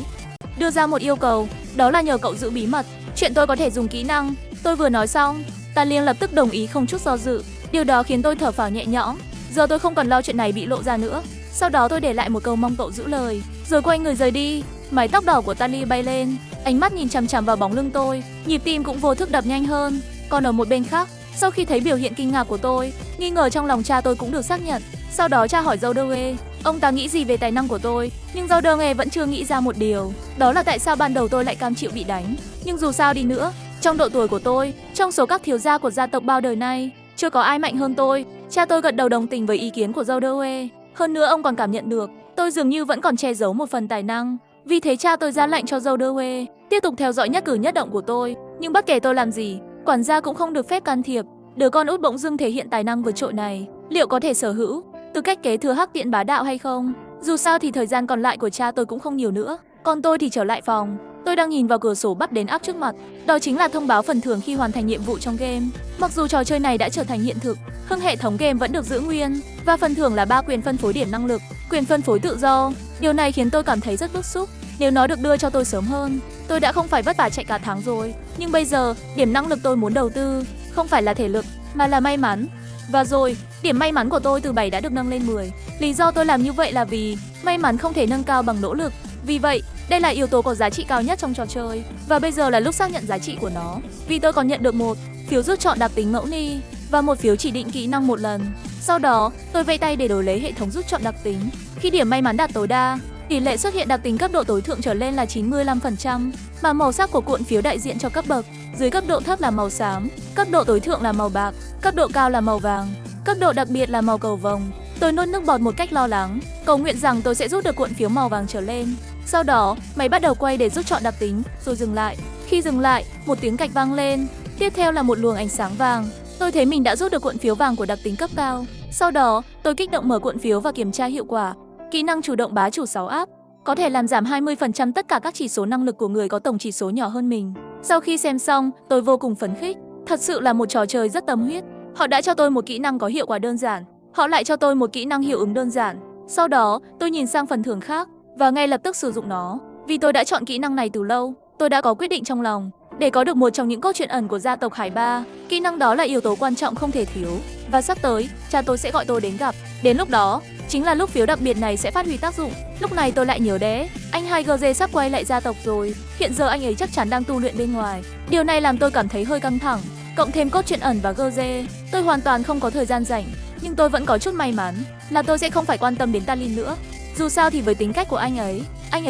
đưa ra một yêu cầu, đó là nhờ cậu giữ bí mật chuyện tôi có thể dùng kỹ năng. Tôi vừa nói xong, Talin lập tức đồng ý không chút do dự. Điều đó khiến tôi thở phào nhẹ nhõm. Giờ tôi không còn lo chuyện này bị lộ ra nữa. Sau đó tôi để lại một câu mong cậu giữ lời, rồi quay người rời đi. Mái tóc đỏ của Talin bay lên, ánh mắt nhìn chằm chằm vào bóng lưng tôi, nhịp tim cũng vô thức đập nhanh hơn. Còn ở một bên khác, sau khi thấy biểu hiện kinh ngạc của tôi, nghi ngờ trong lòng cha tôi cũng được xác nhận. Sau đó cha hỏi Zhou ông ta nghĩ gì về tài năng của tôi, nhưng Zhou vẫn chưa nghĩ ra một điều, đó là tại sao ban đầu tôi lại cam chịu bị đánh. Nhưng dù sao đi nữa, trong độ tuổi của tôi, trong số các thiếu gia của gia tộc bao đời nay, chưa có ai mạnh hơn tôi. Cha tôi gật đầu đồng tình với ý kiến của Zhou. Hơn nữa ông còn cảm nhận được tôi dường như vẫn còn che giấu một phần tài năng. Vì thế cha tôi ra lệnh cho Zhou tiếp tục theo dõi nhất cử nhất động của tôi, nhưng bất kể tôi làm gì, quản gia cũng không được phép can thiệp. Đứa con út bỗng dưng thể hiện tài năng vượt trội này, liệu có thể sở hữu tư cách kế thừa Hắc Tiễn bá đạo hay không? Dù sao thì thời gian còn lại của cha tôi cũng không nhiều nữa. Còn tôi thì trở lại phòng. Tôi đang nhìn vào cửa sổ bắt đến áp trước mặt. Đó chính là thông báo phần thưởng khi hoàn thành nhiệm vụ trong game. Mặc dù trò chơi này đã trở thành hiện thực, nhưng hệ thống game vẫn được giữ nguyên, và phần thưởng là 3 quyền phân phối điểm năng lực, quyền phân phối tự do. Điều này khiến tôi cảm thấy rất bức xúc. Nếu nó được đưa cho tôi sớm hơn, tôi đã không phải vất vả chạy cả tháng rồi. Nhưng bây giờ, điểm năng lực tôi muốn đầu tư không phải là thể lực, mà là may mắn. Và rồi, điểm may mắn của tôi từ 7 đã được nâng lên 10. Lý do tôi làm như vậy là vì may mắn không thể nâng cao bằng nỗ lực. Vì vậy, đây là yếu tố có giá trị cao nhất trong trò chơi, và bây giờ là lúc xác nhận giá trị của nó. Vì tôi còn nhận được một phiếu rút chọn đặc tính ngẫu ni và một phiếu chỉ định kỹ năng một lần. Sau đó, tôi vẫy tay để đổi lấy hệ thống rút chọn đặc tính. Khi điểm may mắn đạt tối đa, tỷ lệ xuất hiện đặc tính cấp độ tối thượng trở lên là 95%, mà màu sắc của cuộn phiếu đại diện cho cấp bậc. Dưới cấp độ thấp là màu xám, cấp độ tối thượng là màu bạc, cấp độ cao là màu vàng, cấp độ đặc biệt là màu cầu vồng. Tôi nuốt nước bọt một cách lo lắng, cầu nguyện rằng tôi sẽ rút được cuộn phiếu màu vàng trở lên. Sau đó, máy bắt đầu quay để rút chọn đặc tính, rồi dừng lại. Khi dừng lại, một tiếng cạch vang lên, tiếp theo là một luồng ánh sáng vàng. Tôi thấy mình đã rút được cuộn phiếu vàng của đặc tính cấp cao. Sau đó, tôi kích động mở cuộn phiếu và kiểm tra hiệu quả. Kỹ năng chủ động bá chủ 6 áp, có thể làm giảm 20% tất cả các chỉ số năng lực của người có tổng chỉ số nhỏ hơn mình. Sau khi xem xong, tôi vô cùng phấn khích. Thật sự là một trò chơi rất tâm huyết. Họ đã cho tôi một kỹ năng có hiệu quả đơn giản, họ lại cho tôi một kỹ năng hiệu ứng đơn giản. Sau đó, tôi nhìn sang phần thưởng khác và ngay lập tức sử dụng nó. Vì tôi đã chọn kỹ năng này từ lâu, tôi đã có quyết định trong lòng. Để có được một trong những cốt truyện ẩn của gia tộc Hải Ba, kỹ năng đó là yếu tố quan trọng không thể thiếu. Và sắp tới, cha tôi sẽ gọi tôi đến gặp. Đến lúc đó, chính là lúc phiếu đặc biệt này sẽ phát huy tác dụng. Lúc này tôi lại nhớ đế, anh hai GZ sắp quay lại gia tộc rồi. Hiện giờ anh ấy chắc chắn đang tu luyện bên ngoài. Điều này làm tôi cảm thấy hơi căng thẳng. Cộng thêm cốt truyện ẩn và GZ, tôi hoàn toàn không có thời gian rảnh. Nhưng tôi vẫn có chút may mắn là tôi sẽ không phải quan tâm đến Talin nữa. Dù sao thì với tính cách của anh ấy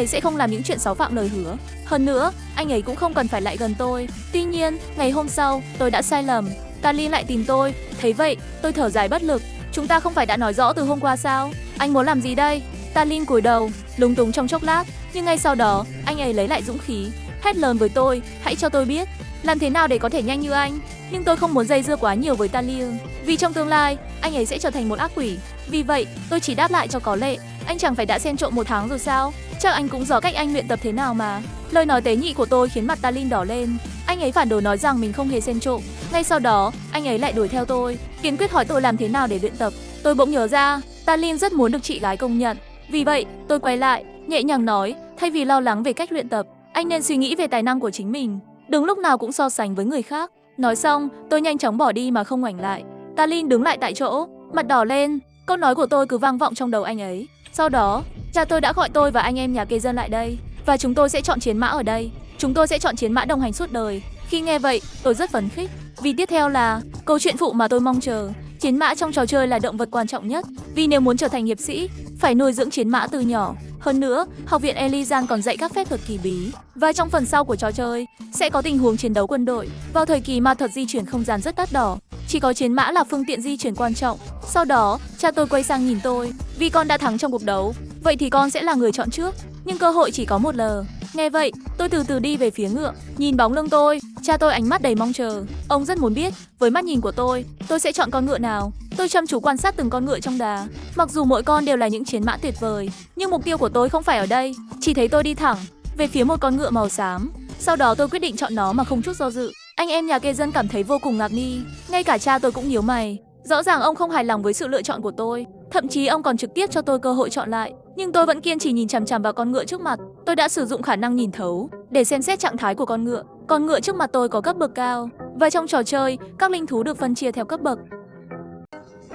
sẽ không làm những chuyện xáo phạm lời hứa. Hơn nữa, anh ấy cũng không cần phải lại gần tôi. Tuy nhiên, ngày hôm sau, tôi đã sai lầm. Talin lại tìm tôi. Thấy vậy, tôi thở dài bất lực. Chúng ta không phải đã nói rõ từ hôm qua sao? Anh muốn làm gì đây? Talin cúi đầu, lúng túng trong chốc lát. Nhưng ngay sau đó, anh ấy lấy lại dũng khí, hét lớn với tôi. Hãy cho tôi biết, làm thế nào để có thể nhanh như anh? nhưng tôi không muốn dây dưa quá nhiều với Talia, vì trong tương lai, anh ấy sẽ trở thành một ác quỷ. Vì vậy, tôi chỉ đáp lại cho có lệ. Anh chẳng phải đã xen trộn 1 tháng rồi sao? Chắc anh cũng rõ cách anh luyện tập thế nào mà. Lời nói tế nhị của tôi khiến mặt Talin đỏ lên. Anh ấy phản đối nói rằng mình không hề xen trộn. Ngay sau đó, anh ấy lại đuổi theo tôi, kiên quyết hỏi tôi làm thế nào để luyện tập. Tôi bỗng nhớ ra, Talin rất muốn được chị gái công nhận. Vì vậy, tôi quay lại, nhẹ nhàng nói, thay vì lo lắng về cách luyện tập, anh nên suy nghĩ về tài năng của chính mình, đừng lúc nào cũng so sánh với người khác. Nói xong, tôi nhanh chóng bỏ đi mà không ngoảnh lại. Talin đứng lại tại chỗ, mặt đỏ lên. Câu nói của tôi cứ vang vọng trong đầu anh ấy. Sau đó, cha tôi đã gọi tôi và anh em nhà kê dân lại đây, và chúng tôi sẽ chọn chiến mã ở đây. Chúng tôi sẽ chọn chiến mã đồng hành suốt đời. Khi nghe vậy, tôi rất phấn khích, vì tiếp theo là câu chuyện phụ mà tôi mong chờ. Chiến mã trong trò chơi là động vật quan trọng nhất, vì nếu muốn trở thành hiệp sĩ, phải nuôi dưỡng chiến mã từ nhỏ. Hơn nữa, học viện Elizan còn dạy các phép thuật kỳ bí. Và trong phần sau của trò chơi, sẽ có tình huống chiến đấu quân đội. Vào thời kỳ ma thuật di chuyển không gian rất đắt đỏ, chỉ có chiến mã là phương tiện di chuyển quan trọng. Sau đó, cha tôi quay sang nhìn tôi, vì con đã thắng trong cuộc đấu, vậy thì con sẽ là người chọn trước. Nhưng cơ hội chỉ có một lần. Nghe vậy, tôi từ từ đi về phía ngựa, nhìn bóng lưng tôi, cha tôi ánh mắt đầy mong chờ. Ông rất muốn biết, với mắt nhìn của tôi sẽ chọn con ngựa nào. Tôi chăm chú quan sát từng con ngựa trong đà. Mặc dù mỗi con đều là những chiến mã tuyệt vời, nhưng mục tiêu của tôi không phải ở đây. Chỉ thấy tôi đi thẳng về phía một con ngựa màu xám. Sau đó tôi quyết định chọn nó mà không chút do dự. Anh em nhà kê dân cảm thấy vô cùng ngạc nhiên, ngay cả cha tôi cũng nhíu mày. Rõ ràng ông không hài lòng với sự lựa chọn của tôi, thậm chí ông còn trực tiếp cho tôi cơ hội chọn lại. Nhưng tôi vẫn kiên trì nhìn chằm chằm vào con ngựa trước mặt. Tôi đã sử dụng khả năng nhìn thấu để xem xét trạng thái của con ngựa. Con ngựa trước mặt tôi có cấp bậc cao, và trong trò chơi, các linh thú được phân chia theo cấp bậc.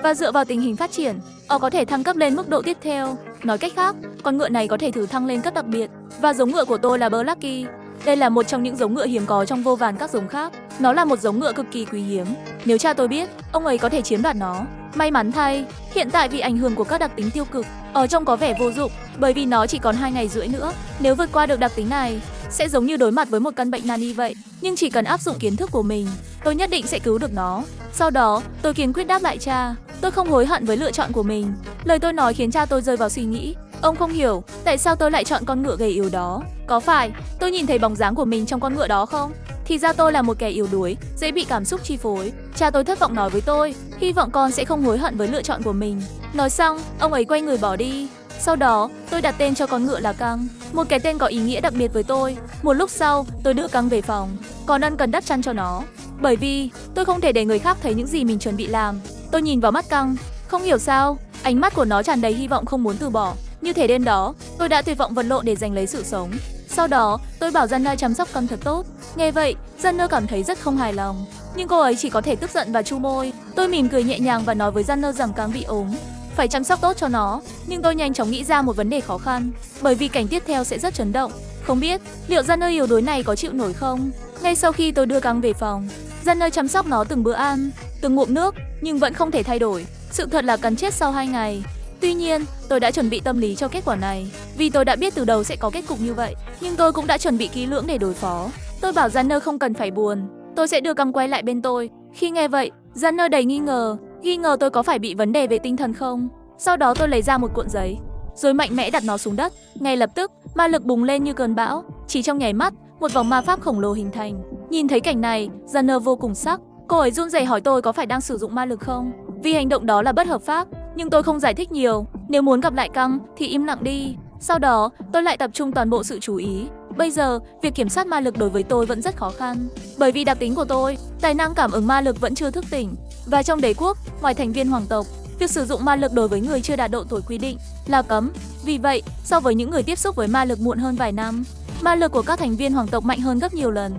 Và dựa vào tình hình phát triển, họ có thể thăng cấp lên mức độ tiếp theo. Nói cách khác, con ngựa này có thể thử thăng lên cấp đặc biệt. Và giống ngựa của tôi là Blacky. Đây là một trong những giống ngựa hiếm có trong vô vàn các giống khác. Nó là một giống ngựa cực kỳ quý hiếm. Nếu cha tôi biết, ông ấy có thể chiếm đoạt nó. May mắn thay, hiện tại vì ảnh hưởng của các đặc tính tiêu cực, ở trong có vẻ vô dụng, bởi vì nó chỉ còn 2 ngày rưỡi nữa. Nếu vượt qua được đặc tính này, sẽ giống như đối mặt với một căn bệnh nan y vậy. Nhưng chỉ cần áp dụng kiến thức của mình, tôi nhất định sẽ cứu được nó. Sau đó, tôi kiên quyết đáp lại cha. Tôi không hối hận với lựa chọn của mình. Lời tôi nói khiến cha tôi rơi vào suy nghĩ. Ông không hiểu tại sao tôi lại chọn con ngựa gầy yếu đó. Có phải tôi nhìn thấy bóng dáng của mình trong con ngựa đó không? Thì ra tôi là một kẻ yếu đuối, dễ bị cảm xúc chi phối. Cha tôi thất vọng nói với tôi, hy vọng con sẽ không hối hận với lựa chọn của mình. Nói xong, ông ấy quay người bỏ đi. Sau đó, tôi đặt tên cho con ngựa là Căng, một cái tên có ý nghĩa đặc biệt với tôi. Một lúc sau, tôi đưa Căng về phòng, còn ân cần đắp chăn cho nó, bởi vì tôi không thể để người khác thấy những gì mình chuẩn bị làm. Tôi nhìn vào mắt Căng, không hiểu sao, ánh mắt của nó tràn đầy hy vọng không muốn từ bỏ. Như thể đêm đó, tôi đã tuyệt vọng vật lộn để giành lấy sự sống. Sau đó, tôi bảo Janna chăm sóc Căng thật tốt. Nghe vậy, Janna cảm thấy rất không hài lòng, nhưng cô ấy chỉ có thể tức giận và chu môi. Tôi mỉm cười nhẹ nhàng và nói với Janna rằng Căng bị ốm, phải chăm sóc tốt cho nó. Nhưng tôi nhanh chóng nghĩ ra một vấn đề khó khăn, bởi vì cảnh tiếp theo sẽ rất chấn động. Không biết liệu Janna yếu đuối này có chịu nổi không? Ngay sau khi tôi đưa Căng về phòng, Janna chăm sóc nó từng bữa ăn, từng ngụm nước, nhưng vẫn không thể thay đổi. Sự thật là cắn chết sau 2 ngày. Tuy nhiên, tôi đã chuẩn bị tâm lý cho kết quả này, vì tôi đã biết từ đầu sẽ có kết cục như vậy. Nhưng tôi cũng đã chuẩn bị kỹ lưỡng để đối phó. Tôi bảo Janna không cần phải buồn, tôi sẽ đưa Căng quay lại bên tôi. Khi nghe vậy, Janna đầy nghi ngờ tôi có phải bị vấn đề về tinh thần không. Sau đó tôi lấy ra một cuộn giấy, rồi mạnh mẽ đặt nó xuống đất. Ngay lập tức, ma lực bùng lên như cơn bão. Chỉ trong nháy mắt, một vòng ma pháp khổng lồ hình thành. Nhìn thấy cảnh này, Janna vô cùng sắc. Cô ấy run rẩy hỏi tôi có phải đang sử dụng ma lực không, vì hành động đó là bất hợp pháp. Nhưng tôi không giải thích nhiều. Nếu muốn gặp lại Căng thì im lặng đi. Sau đó, tôi lại tập trung toàn bộ sự chú ý. Bây giờ, việc kiểm soát ma lực đối với tôi vẫn rất khó khăn, bởi vì đặc tính của tôi, tài năng cảm ứng ma lực vẫn chưa thức tỉnh. Và trong đế quốc, ngoài thành viên hoàng tộc, việc sử dụng ma lực đối với người chưa đạt độ tuổi quy định là cấm. Vì vậy, so với những người tiếp xúc với ma lực muộn hơn vài năm, ma lực của các thành viên hoàng tộc mạnh hơn gấp nhiều lần.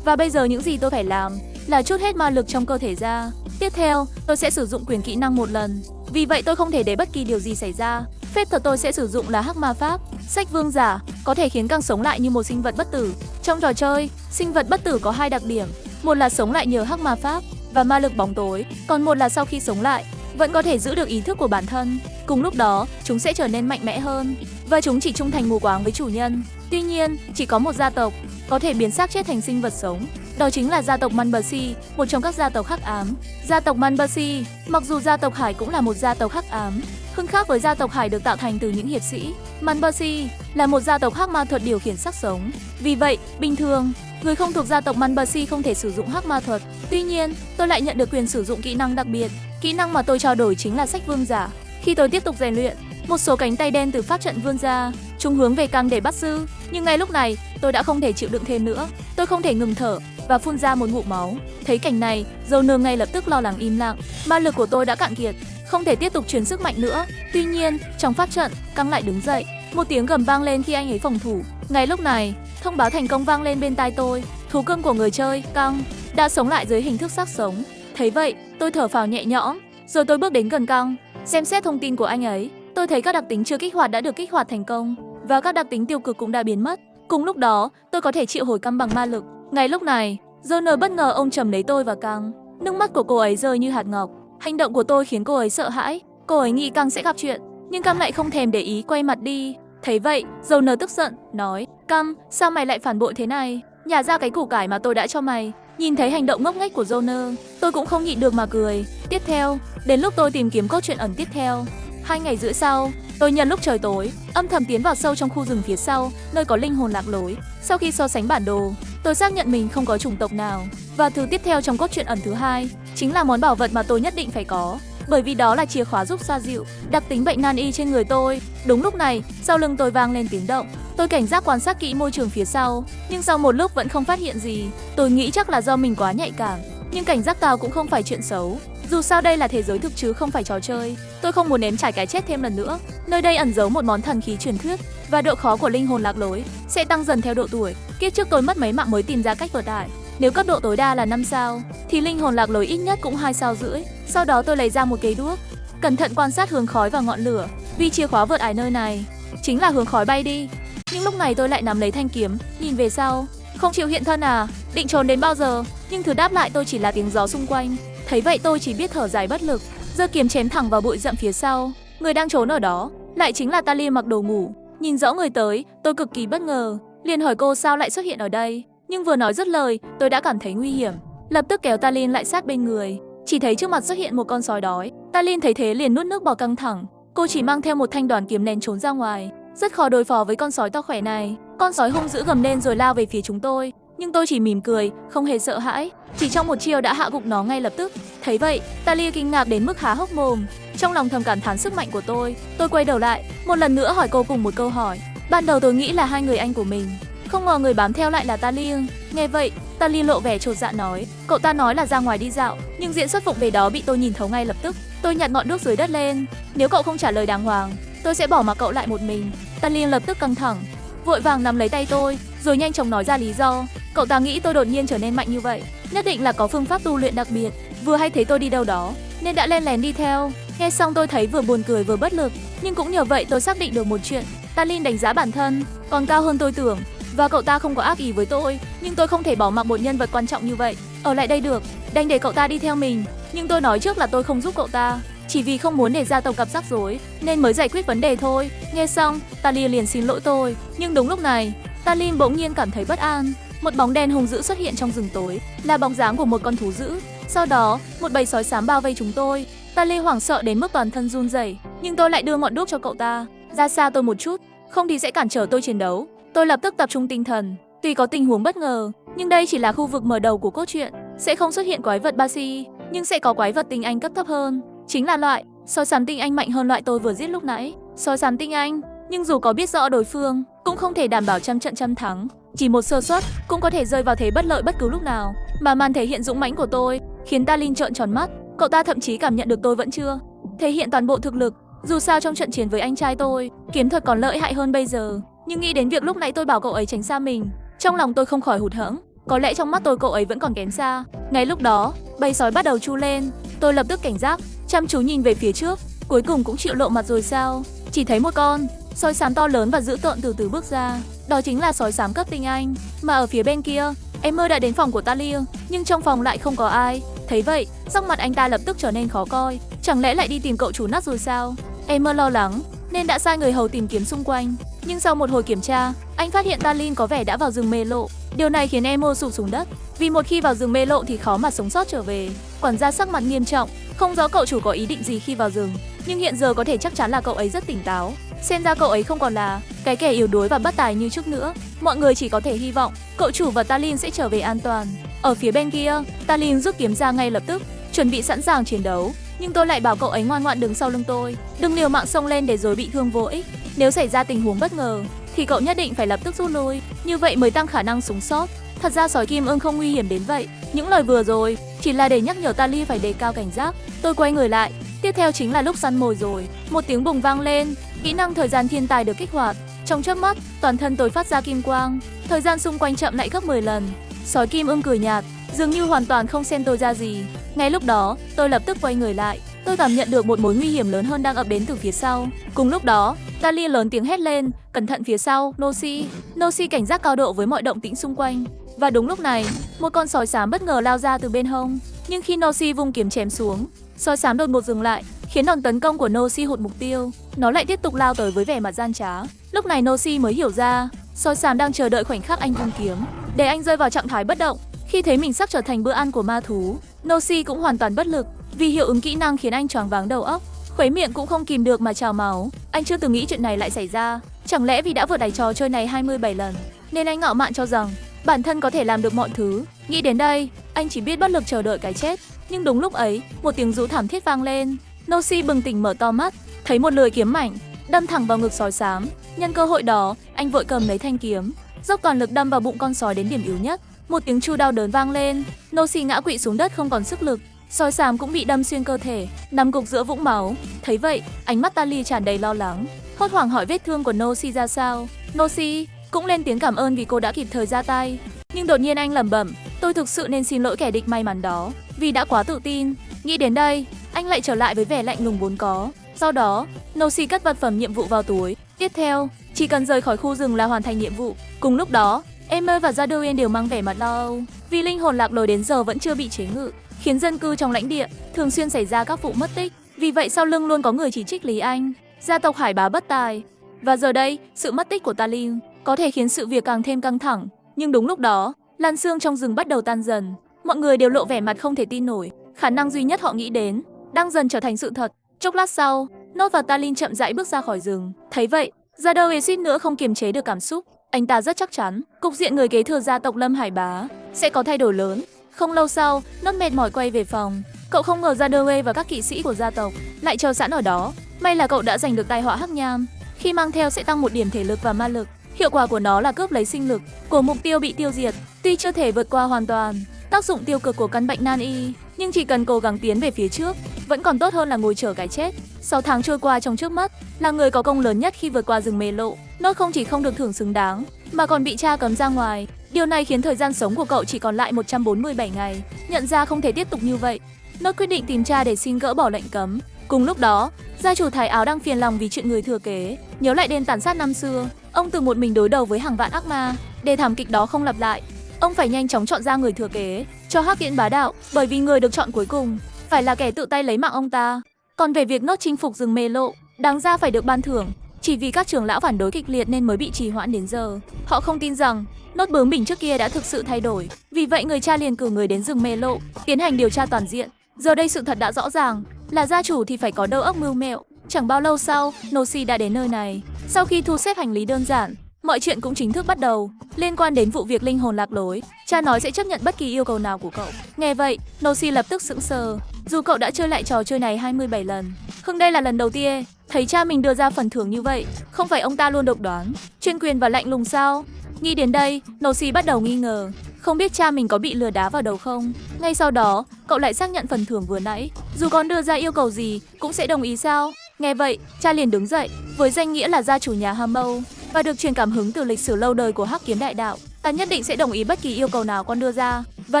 Và bây giờ những gì tôi phải làm là trút hết ma lực trong cơ thể ra. Tiếp theo, tôi sẽ sử dụng quyền kỹ năng một lần. Vì vậy tôi không thể để bất kỳ điều gì xảy ra. Phép thuật tôi sẽ sử dụng là hắc ma pháp. Sách vương giả có thể khiến Căng sống lại như một sinh vật bất tử. Trong trò chơi, sinh vật bất tử có 2 đặc điểm. Một là sống lại nhờ hắc ma pháp và ma lực bóng tối, còn một là sau khi sống lại, vẫn có thể giữ được ý thức của bản thân. Cùng lúc đó, chúng sẽ trở nên mạnh mẽ hơn, và chúng chỉ trung thành mù quáng với chủ nhân. Tuy nhiên, chỉ có một gia tộc có thể biến xác chết thành sinh vật sống. đó chính là gia tộc Manbercy, một trong các gia tộc hắc ám. Gia tộc Manbercy, mặc dù gia tộc Hải cũng là một gia tộc hắc ám, không khác với gia tộc Hải được tạo thành từ những hiệp sĩ. Manbercy là một gia tộc hắc ma thuật điều khiển xác sống. Vì vậy, bình thường, người không thuộc gia tộc Manbercy không thể sử dụng hắc ma thuật. Tuy nhiên, tôi lại nhận được quyền sử dụng kỹ năng đặc biệt. Kỹ năng mà tôi trao đổi chính là sách vương giả. Khi tôi tiếp tục rèn luyện, một số cánh tay đen từ pháp trận vươn ra, chúng hướng về Căng để bắt sư. Nhưng ngay lúc này, tôi đã không thể chịu đựng thêm nữa. Tôi không thể ngừng thở và phun ra một ngụm máu. Thấy cảnh này, Joner ngay lập tức lo lắng im lặng. Ma lực của tôi đã cạn kiệt, không thể tiếp tục truyền sức mạnh nữa. Tuy nhiên, trong pháp trận, Căng lại đứng dậy. Một tiếng gầm vang lên khi anh ấy phòng thủ. Ngay lúc này, thông báo thành công vang lên bên tai tôi. Thú cưng của người chơi, Căng, đã sống lại dưới hình thức xác sống. Thấy vậy, tôi thở phào nhẹ nhõm, rồi tôi bước đến gần Căng, xem xét thông tin của anh ấy. Tôi thấy các đặc tính chưa kích hoạt đã được kích hoạt thành công và các đặc tính tiêu cực cũng đã biến mất. Cùng lúc đó, tôi có thể triệu hồi Căng bằng ma lực. Ngay lúc này, Joner bất ngờ ôm chầm lấy tôi và Căng. Nước mắt của cô ấy rơi như hạt ngọc. Hành động của tôi khiến cô ấy sợ hãi. Cô ấy nghĩ Căng sẽ gặp chuyện, nhưng Căng lại không thèm để ý, quay mặt đi. Thấy vậy, Joner tức giận, nói: Căng, sao mày lại phản bội thế này? Nhả ra cái củ cải mà tôi đã cho mày. Nhìn thấy hành động ngốc nghếch của Joner, tôi cũng không nhịn được mà cười. Tiếp theo, đến lúc tôi tìm kiếm câu chuyện ẩn tiếp theo. 2 ngày rưỡi sau, tôi nhân lúc trời tối, âm thầm tiến vào sâu trong khu rừng phía sau, nơi có linh hồn lạc lối. Sau khi so sánh bản đồ, tôi xác nhận mình không có chủng tộc nào. Và thứ tiếp theo trong cốt truyện ẩn thứ hai chính là món bảo vật mà tôi nhất định phải có, bởi vì đó là chìa khóa giúp xoa dịu đặc tính bệnh nan y trên người tôi. Đúng lúc này, sau lưng tôi vang lên tiếng động. Tôi cảnh giác quan sát kỹ môi trường phía sau, nhưng sau một lúc vẫn không phát hiện gì. Tôi nghĩ chắc là do mình quá nhạy cảm, nhưng cảnh giác cao cũng không phải chuyện xấu. Dù sao đây là thế giới thực chứ không phải trò chơi. Tôi không muốn nếm trải cái chết thêm lần nữa. Nơi đây ẩn giấu một món thần khí truyền thuyết, và độ khó của linh hồn lạc lối sẽ tăng dần theo độ tuổi. Kiếp trước tôi mất mấy mạng mới tìm ra cách vượt ải. Nếu cấp độ tối đa là 5 sao, thì linh hồn lạc lối ít nhất cũng 2 sao rưỡi. Sau đó tôi lấy ra một cây đuốc, cẩn thận quan sát hướng khói và ngọn lửa, vì chìa khóa vượt ải nơi này chính là hướng khói bay đi. Nhưng lúc này tôi lại nắm lấy thanh kiếm, nhìn về sau. Không chịu hiện thân à? Định trốn đến bao giờ? Nhưng thứ đáp lại tôi chỉ là tiếng gió xung quanh. Thấy vậy tôi chỉ biết thở dài bất lực, giơ kiếm chém thẳng vào bụi rậm phía sau. Người đang trốn ở đó lại chính là Talia mặc đồ ngủ. Nhìn rõ người tới, tôi cực kỳ bất ngờ, liền hỏi cô sao lại xuất hiện ở đây. Nhưng vừa nói dứt lời, tôi đã cảm thấy nguy hiểm, lập tức kéo Talia lại sát bên người. Chỉ thấy trước mặt xuất hiện một con sói đói. Talia thấy thế liền nuốt nước bọt căng thẳng. Cô chỉ mang theo một thanh đoàn kiếm nén trốn ra ngoài, rất khó đối phó với con sói to khỏe này. Con sói hung dữ gầm lên rồi lao về phía chúng tôi, nhưng tôi chỉ mỉm cười, không hề sợ hãi. Chỉ trong một chiêu đã hạ gục nó ngay lập tức. Thấy vậy, Talia kinh ngạc đến mức há hốc mồm, trong lòng thầm cảm thán sức mạnh của tôi. Tôi quay đầu lại, một lần nữa hỏi cô cùng một câu hỏi. Ban đầu tôi nghĩ là hai người anh của mình, không ngờ người bám theo lại là Talia. Nghe vậy, Talia lộ vẻ chột dạ nói: cậu ta nói là ra ngoài đi dạo, nhưng diễn xuất vụng về đó bị tôi nhìn thấu ngay lập tức. Tôi nhặt ngọn đuốc dưới đất lên. Nếu cậu không trả lời đàng hoàng, tôi sẽ bỏ mặc cậu lại một mình. Talia lập tức căng thẳng, vội vàng nắm lấy tay tôi, rồi nhanh chóng nói ra lý do. Cậu ta nghĩ tôi đột nhiên trở nên mạnh như vậy, nhất định là có phương pháp tu luyện đặc biệt. Vừa hay thấy tôi đi đâu đó, nên đã len lén đi theo. Nghe xong tôi thấy vừa buồn cười vừa bất lực, nhưng cũng nhờ vậy tôi xác định được một chuyện. Talia đánh giá bản thân còn cao hơn tôi tưởng, và cậu ta không có ác ý với tôi. Nhưng tôi không thể bỏ mặc một nhân vật quan trọng như vậy ở lại đây được, đành để cậu ta đi theo mình. Nhưng tôi nói trước là tôi không giúp cậu ta, chỉ vì không muốn để gia tộc gặp rắc rối nên mới giải quyết vấn đề thôi. Nghe xong, Talia liền xin lỗi tôi. Nhưng đúng lúc này, Talia bỗng nhiên cảm thấy bất an. Một bóng đen hung dữ xuất hiện trong rừng tối, là bóng dáng của một con thú dữ. Sau đó, một bầy sói xám bao vây chúng tôi. Talia hoảng sợ đến mức toàn thân run rẩy, nhưng tôi lại đưa ngọn đuốc cho cậu ta. Ra xa tôi một chút, không thì sẽ cản trở tôi chiến đấu. Tôi lập tức tập trung tinh thần. Tuy có tình huống bất ngờ, nhưng đây chỉ là khu vực mở đầu của cốt truyện, sẽ không xuất hiện quái vật Basi, nhưng sẽ có quái vật tinh anh cấp thấp hơn, chính là loại sói xám tinh anh mạnh hơn loại tôi vừa giết lúc nãy. Sói xám tinh anh, nhưng dù có biết rõ đối phương, cũng không thể đảm bảo trăm trận trăm thắng. Chỉ một sơ suất cũng có thể rơi vào thế bất lợi bất cứ lúc nào. Mà màn thể hiện dũng mãnh của tôi khiến Talia trợn tròn mắt. Cậu ta thậm chí cảm nhận được tôi vẫn chưa thể hiện toàn bộ thực lực. Dù sao trong trận chiến với anh trai tôi, kiếm thuật còn lợi hại hơn bây giờ. Nhưng nghĩ đến việc lúc nãy tôi bảo cậu ấy tránh xa mình, trong lòng tôi không khỏi hụt hẫng. Có lẽ trong mắt tôi cậu ấy vẫn còn kém xa. Ngay lúc đó, bầy sói bắt đầu tru lên. Tôi lập tức cảnh giác, chăm chú nhìn về phía trước. Cuối cùng cũng chịu lộ mặt rồi sao? Chỉ thấy một con sói xám to lớn và dữ tợn từ từ bước ra. Đó chính là sói xám cấp tinh anh. Mà ở phía bên kia, Emmer đã đến phòng của Talia, nhưng trong phòng lại không có ai. Thấy vậy, sắc mặt anh ta lập tức trở nên khó coi. Chẳng lẽ lại đi tìm cậu chủ nát rồi sao? Emmer lo lắng nên đã sai người hầu tìm kiếm xung quanh. Nhưng sau một hồi kiểm tra, anh phát hiện Talia có vẻ đã vào rừng mê lộ. Điều này khiến Emmer sụp xuống đất. vì một khi vào rừng mê lộ thì khó mà sống sót trở về. Quản gia sắc mặt nghiêm trọng, không rõ cậu chủ có ý định gì khi vào rừng, nhưng hiện giờ có thể chắc chắn là cậu ấy rất tỉnh táo. Xem ra cậu ấy không còn là cái kẻ yếu đuối và bất tài như trước nữa. Mọi người chỉ có thể hy vọng cậu chủ và Talin sẽ trở về an toàn. Ở phía bên kia, Talin rút kiếm ra ngay lập tức, chuẩn bị sẵn sàng chiến đấu. Nhưng tôi lại bảo cậu ấy ngoan ngoãn đứng sau lưng tôi, đừng liều mạng xông lên để rồi bị thương vô ích. Nếu xảy ra tình huống bất ngờ thì cậu nhất định phải lập tức rút lui, như vậy mới tăng khả năng sống sót. Thật ra sói kim ưng không nguy hiểm đến vậy. Những lời vừa rồi chỉ là để nhắc nhở Talin phải đề cao cảnh giác. Tôi quay người lại, tiếp theo chính là lúc săn mồi rồi. Một tiếng bùng vang lên, kỹ năng thời gian thiên tài được kích hoạt. Trong chớp mắt, toàn thân tôi phát ra kim quang, thời gian xung quanh chậm lại gấp 10 lần. Sói kim ưng cười nhạt, dường như hoàn toàn không xem tôi ra gì. Ngay lúc đó, tôi lập tức quay người lại. Tôi cảm nhận được một mối nguy hiểm lớn hơn đang ập đến từ phía sau. Cùng lúc đó, Talin lớn tiếng hét lên, cẩn thận phía sau, Nosi. Nosi cảnh giác cao độ với mọi động tĩnh xung quanh. Và đúng lúc này, một con sói xám bất ngờ lao ra từ bên hông. Nhưng khi Nosi vung kiếm chém xuống, sói xám đột ngột dừng lại, khiến đòn tấn công của Nosi hụt mục tiêu. Nó lại tiếp tục lao tới với vẻ mặt gian trá. Lúc này Nosi mới hiểu ra, sói xám đang chờ đợi khoảnh khắc anh vung kiếm, để anh rơi vào trạng thái bất động. Khi thấy mình sắp trở thành bữa ăn của ma thú, Nosi cũng hoàn toàn bất lực, vì hiệu ứng kỹ năng khiến anh choáng váng đầu óc, khuấy miệng cũng không kìm được mà trào máu. Anh chưa từng nghĩ chuyện này lại xảy ra. Chẳng lẽ vì đã vượt đáy trò chơi này 27 lần, nên anh ngạo mạn cho rằng bản thân có thể làm được mọi thứ. Nghĩ đến đây, anh chỉ biết bất lực chờ đợi cái chết. Nhưng đúng lúc ấy, một tiếng rú thảm thiết vang lên. Nosi bừng tỉnh mở to mắt, thấy một lưỡi kiếm mảnh đâm thẳng vào ngực sói xám. Nhân cơ hội đó, anh vội cầm lấy thanh kiếm, dốc toàn lực đâm vào bụng con sói đến điểm yếu nhất. Một tiếng chu đau đớn vang lên, Nosi ngã quỵ xuống đất không còn sức lực. Sói xám cũng bị đâm xuyên cơ thể, nằm gục giữa vũng máu. Thấy vậy, ánh mắt Talin tràn đầy lo lắng, hốt hoảng hỏi vết thương của Nosi ra sao. Nosi cũng lên tiếng cảm ơn vì cô đã kịp thời ra tay. Nhưng đột nhiên anh lẩm bẩm, tôi thực sự nên xin lỗi kẻ địch may mắn đó, vì đã quá tự tin. Nghĩ đến đây, anh lại trở lại với vẻ lạnh lùng vốn có. Sau đó, Nosi cất vật phẩm nhiệm vụ vào túi. Tiếp theo, chỉ cần rời khỏi khu rừng là hoàn thành nhiệm vụ. Cùng lúc đó, Emmer và Jadoen đều mang vẻ mặt lo âu, vì linh hồn lạc lối đến giờ vẫn chưa bị chế ngự, khiến dân cư trong lãnh địa thường xuyên xảy ra các vụ mất tích. Vì vậy sau lưng luôn có người chỉ trích Lý Anh, gia tộc Hải Bá bất tài. Và giờ đây, sự mất tích của Talin có thể khiến sự việc càng thêm căng thẳng. Nhưng đúng lúc đó, làn sương trong rừng bắt đầu tan dần. Mọi người đều lộ vẻ mặt không thể tin nổi. Khả năng duy nhất họ nghĩ đến đang dần trở thành sự thật. Chốc lát sau, Nốt và Talin chậm rãi bước ra khỏi rừng. Thấy vậy, Jadoe suýt nữa không kiềm chế được cảm xúc. Anh ta rất chắc chắn, cục diện người kế thừa gia tộc Lâm Hải Bá sẽ có thay đổi lớn. Không lâu sau, Nốt mệt mỏi quay về phòng. Cậu không ngờ Jadoe và các kỵ sĩ của gia tộc lại chờ sẵn ở đó. May là cậu đã giành được tai họa hắc nham, khi mang theo sẽ tăng 1 điểm thể lực và ma lực. Hiệu quả của nó là cướp lấy sinh lực của mục tiêu bị tiêu diệt. Tuy chưa thể vượt qua hoàn toàn tác dụng tiêu cực của căn bệnh nan y, nhưng chỉ cần cố gắng tiến về phía trước, vẫn còn tốt hơn là ngồi chờ cái chết. 6 tháng trôi qua trong trước mắt, là người có công lớn nhất khi vượt qua rừng mê lộ. Nốt không chỉ không được thưởng xứng đáng, mà còn bị cha cấm ra ngoài. Điều này khiến thời gian sống của cậu chỉ còn lại 147 ngày. Nhận ra không thể tiếp tục như vậy, Nốt quyết định tìm cha để xin gỡ bỏ lệnh cấm. Cùng lúc đó, gia chủ Thái Áo đang phiền lòng vì chuyện người thừa kế. Nhớ lại đêm tàn sát năm xưa, ông từng một mình đối đầu với hàng vạn ác ma. Để thảm kịch đó không lặp lại, ông phải nhanh chóng chọn ra người thừa kế cho Hắc Viễn Bá Đạo, bởi vì người được chọn cuối cùng phải là kẻ tự tay lấy mạng ông ta. Còn về việc Nốt chinh phục rừng mê lộ, đáng ra phải được ban thưởng, chỉ vì các trưởng lão phản đối kịch liệt nên mới bị trì hoãn đến giờ. Họ không tin rằng Nốt bướng bỉnh trước kia đã thực sự thay đổi. Vì vậy người cha liền cử người đến rừng mê lộ tiến hành điều tra toàn diện. Giờ đây sự thật đã rõ ràng, là gia chủ thì phải có đầu óc mưu mẹo. Chẳng bao lâu sau, Nosi đã đến nơi này. Sau khi thu xếp hành lý đơn giản, mọi chuyện cũng chính thức bắt đầu. Liên quan đến vụ việc linh hồn lạc lối, cha nói sẽ chấp nhận bất kỳ yêu cầu nào của cậu. Nghe vậy, Nosi lập tức sững sờ. Dù cậu đã chơi lại trò chơi này 27 lần, nhưng đây là lần đầu tiên thấy cha mình đưa ra phần thưởng như vậy. Không phải ông ta luôn độc đoán, chuyên quyền và lạnh lùng sao? Nghĩ đến đây, Nosi bắt đầu nghi ngờ, không biết cha mình có bị lừa đá vào đầu không. Ngay sau đó, cậu lại xác nhận phần thưởng vừa nãy, dù con đưa ra yêu cầu gì cũng sẽ đồng ý sao? Nghe vậy, cha liền đứng dậy, với danh nghĩa là gia chủ nhà Hamâu và được truyền cảm hứng từ lịch sử lâu đời của Hắc Kiếm Đại Đạo, ta nhất định sẽ đồng ý bất kỳ yêu cầu nào con đưa ra, và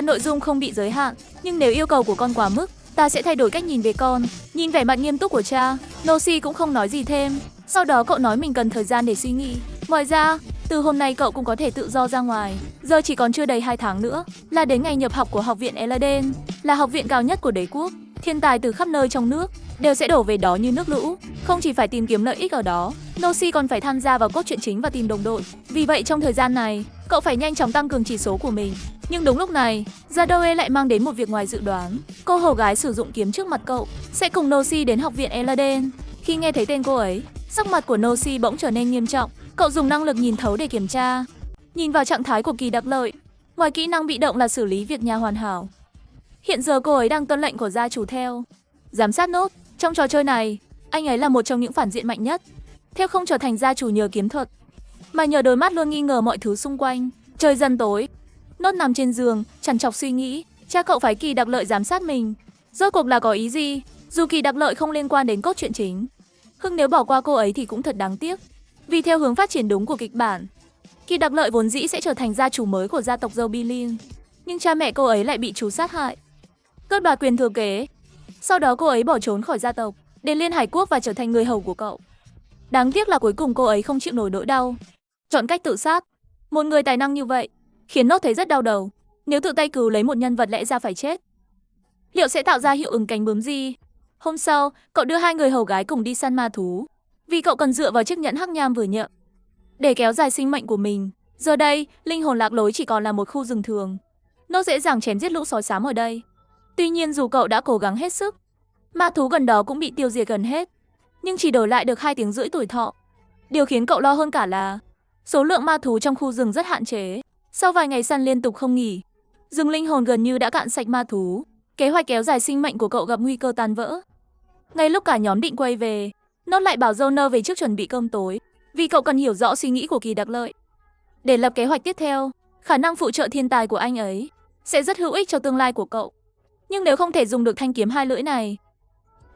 nội dung không bị giới hạn. Nhưng nếu yêu cầu của con quá mức, ta sẽ thay đổi cách nhìn về con. Nhìn vẻ mặt nghiêm túc của cha, Nosi cũng không nói gì thêm. Sau đó cậu nói mình cần thời gian để suy nghĩ. Ngoài ra, từ hôm nay cậu cũng có thể tự do ra ngoài. Giờ chỉ còn chưa đầy 2 tháng nữa là đến ngày nhập học của học viện Eladen, là học viện cao nhất của đế quốc. Thiên tài từ khắp nơi trong nước đều sẽ đổ về đó như nước lũ. Không chỉ phải tìm kiếm lợi ích ở đó, Noshi còn phải tham gia vào cốt truyện chính và tìm đồng đội. Vì vậy trong thời gian này, cậu phải nhanh chóng tăng cường chỉ số của mình. Nhưng đúng lúc này, Yadoe lại mang đến một việc ngoài dự đoán. Cô hầu gái sử dụng kiếm trước mặt cậu sẽ cùng Noshi đến học viện Eladen. Khi nghe thấy tên cô ấy, sắc mặt của Noshi bỗng trở nên nghiêm trọng. Cậu dùng năng lực nhìn thấu để kiểm tra. Nhìn vào trạng thái của Kỳ Đặc Lợi, ngoài kỹ năng bị động là xử lý việc nhà hoàn hảo, hiện giờ cô ấy đang tuân lệnh của gia chủ theo giám sát Nốt. Trong trò chơi này, anh ấy là một trong những phản diện mạnh nhất. Theo không trở thành gia chủ nhờ kiếm thuật, mà nhờ đôi mắt luôn nghi ngờ mọi thứ xung quanh. Trời dần tối, Nốt nằm trên giường, trằn trọc suy nghĩ. Cha cậu phái Kỳ Đặc Lợi giám sát mình, rốt cuộc là có ý gì? Dù Kỳ Đặc Lợi không liên quan đến cốt truyện chính, Hưng nếu bỏ qua cô ấy thì cũng thật đáng tiếc. Vì theo hướng phát triển đúng của kịch bản, Kỳ Đặc Lợi vốn dĩ sẽ trở thành gia chủ mới của gia tộc dâu Bilin, nhưng cha mẹ cô ấy lại bị chú sát hại, cướp đoạt quyền thừa kế. Sau đó cô ấy bỏ trốn khỏi gia tộc, đến Liên Hải Quốc và trở thành người hầu của cậu. Đáng tiếc là cuối cùng cô ấy không chịu nổi nỗi đau, chọn cách tự sát. Một người tài năng như vậy khiến Nốt thấy rất đau đầu. Nếu tự tay cứu lấy một nhân vật lẽ ra phải chết, liệu sẽ tạo ra hiệu ứng cánh bướm gì? Hôm sau, cậu đưa hai người hầu gái cùng đi săn ma thú, vì cậu cần dựa vào chiếc nhẫn hắc nham vừa nhận để kéo dài sinh mệnh của mình. Giờ đây, linh hồn lạc lối chỉ còn là một khu rừng thường. Nốt dễ dàng chém giết lũ sói xám ở đây. Tuy nhiên dù cậu đã cố gắng hết sức, ma thú gần đó cũng bị tiêu diệt gần hết, nhưng chỉ đổi lại được 2 tiếng rưỡi tuổi thọ. Điều khiến cậu lo hơn cả là số lượng ma thú trong khu rừng rất hạn chế. Sau vài ngày săn liên tục không nghỉ, rừng linh hồn gần như đã cạn sạch ma thú. Kế hoạch kéo dài sinh mệnh của cậu gặp nguy cơ tan vỡ. Ngay lúc cả nhóm định quay về, Nốt lại bảo Joner về trước chuẩn bị cơm tối, vì cậu cần hiểu rõ suy nghĩ của Kỳ Đặc Lợi để lập kế hoạch tiếp theo. Khả năng phụ trợ thiên tài của anh ấy sẽ rất hữu ích cho tương lai của cậu. Nhưng nếu không thể dùng được thanh kiếm 2 lưỡi này,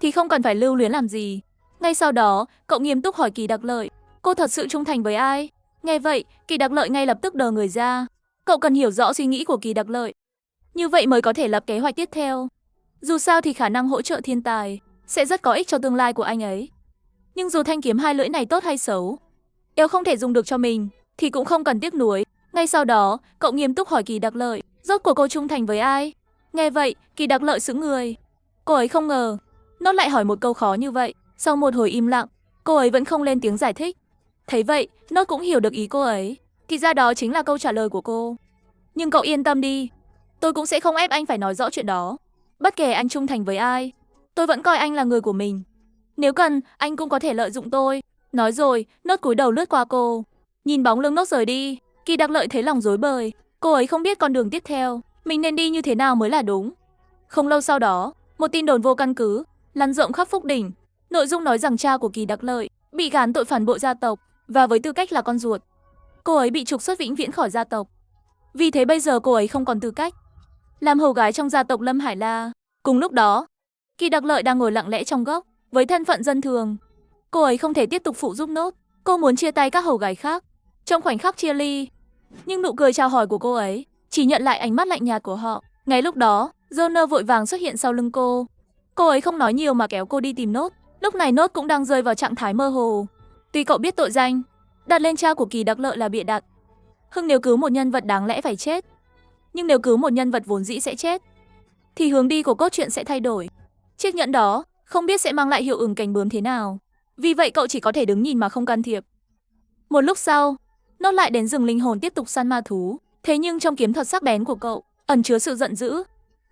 thì không cần phải lưu luyến làm gì. Ngay sau đó, cậu nghiêm túc hỏi Kỳ Đặc Lợi, cô thật sự trung thành với ai? Nghe vậy, Kỳ Đặc Lợi ngay lập tức đờ người ra. Cậu cần hiểu rõ suy nghĩ của Kỳ Đặc Lợi, như vậy mới có thể lập kế hoạch tiếp theo. Dù sao thì khả năng hỗ trợ thiên tài sẽ rất có ích cho tương lai của anh ấy. Nhưng dù thanh kiếm 2 lưỡi này tốt hay xấu, nếu không thể dùng được cho mình thì cũng không cần tiếc nuối. Ngay sau đó, cậu nghiêm túc hỏi Kỳ Đặc Lợi, rốt cuộc cô trung thành với ai? Nghe vậy, Kỳ Đặc Lợi sững người. Cô ấy không ngờ Nốt lại hỏi một câu khó như vậy. Sau một hồi im lặng, cô ấy vẫn không lên tiếng giải thích. Thấy vậy, Nốt cũng hiểu được ý cô ấy. Thì ra đó chính là câu trả lời của cô. Nhưng cậu yên tâm đi, tôi cũng sẽ không ép anh phải nói rõ chuyện đó. Bất kể anh trung thành với ai, tôi vẫn coi anh là người của mình. Nếu cần, anh cũng có thể lợi dụng tôi. Nói rồi, Nốt cúi đầu lướt qua cô. Nhìn bóng lưng Nốt rời đi, Kỳ Đặc Lợi thấy lòng rối bời. Cô ấy không biết con đường tiếp theo mình nên đi như thế nào mới là đúng. Không lâu sau đó, một tin đồn vô căn cứ lan rộng khắp Phúc Đỉnh. Nội dung nói rằng cha của Kỳ Đặc Lợi bị gán tội phản bội gia tộc, và với tư cách là con ruột, cô ấy bị trục xuất vĩnh viễn khỏi gia tộc. Vì thế bây giờ cô ấy không còn tư cách làm hầu gái trong gia tộc Lâm Hải La. Cùng lúc đó, Kỳ Đặc Lợi đang ngồi lặng lẽ trong góc với thân phận dân thường. Cô ấy không thể tiếp tục phụ giúp Nốt. Cô muốn chia tay các hầu gái khác trong khoảnh khắc chia ly, nhưng nụ cười chào hỏi của cô ấy chỉ nhận lại ánh mắt lạnh nhạt của họ. Ngay lúc đó, Joner vội vàng xuất hiện sau lưng cô. Cô ấy không nói nhiều mà kéo cô đi tìm Nốt. Lúc này Nốt cũng đang rơi vào trạng thái mơ hồ. Tuy cậu biết tội danh đặt lên cha của Kỳ Đặc Lợi là bịa đặt, Hưng nếu cứu một nhân vật đáng lẽ phải chết, nhưng nếu cứu một nhân vật vốn dĩ sẽ chết, thì hướng đi của cốt truyện sẽ thay đổi. Chiếc nhẫn đó không biết sẽ mang lại hiệu ứng cánh bướm thế nào. Vì vậy cậu chỉ có thể đứng nhìn mà không can thiệp. Một lúc sau, Nốt lại đến rừng linh hồn tiếp tục săn ma thú. Thế nhưng trong kiếm thuật sắc bén của cậu ẩn chứa sự giận dữ.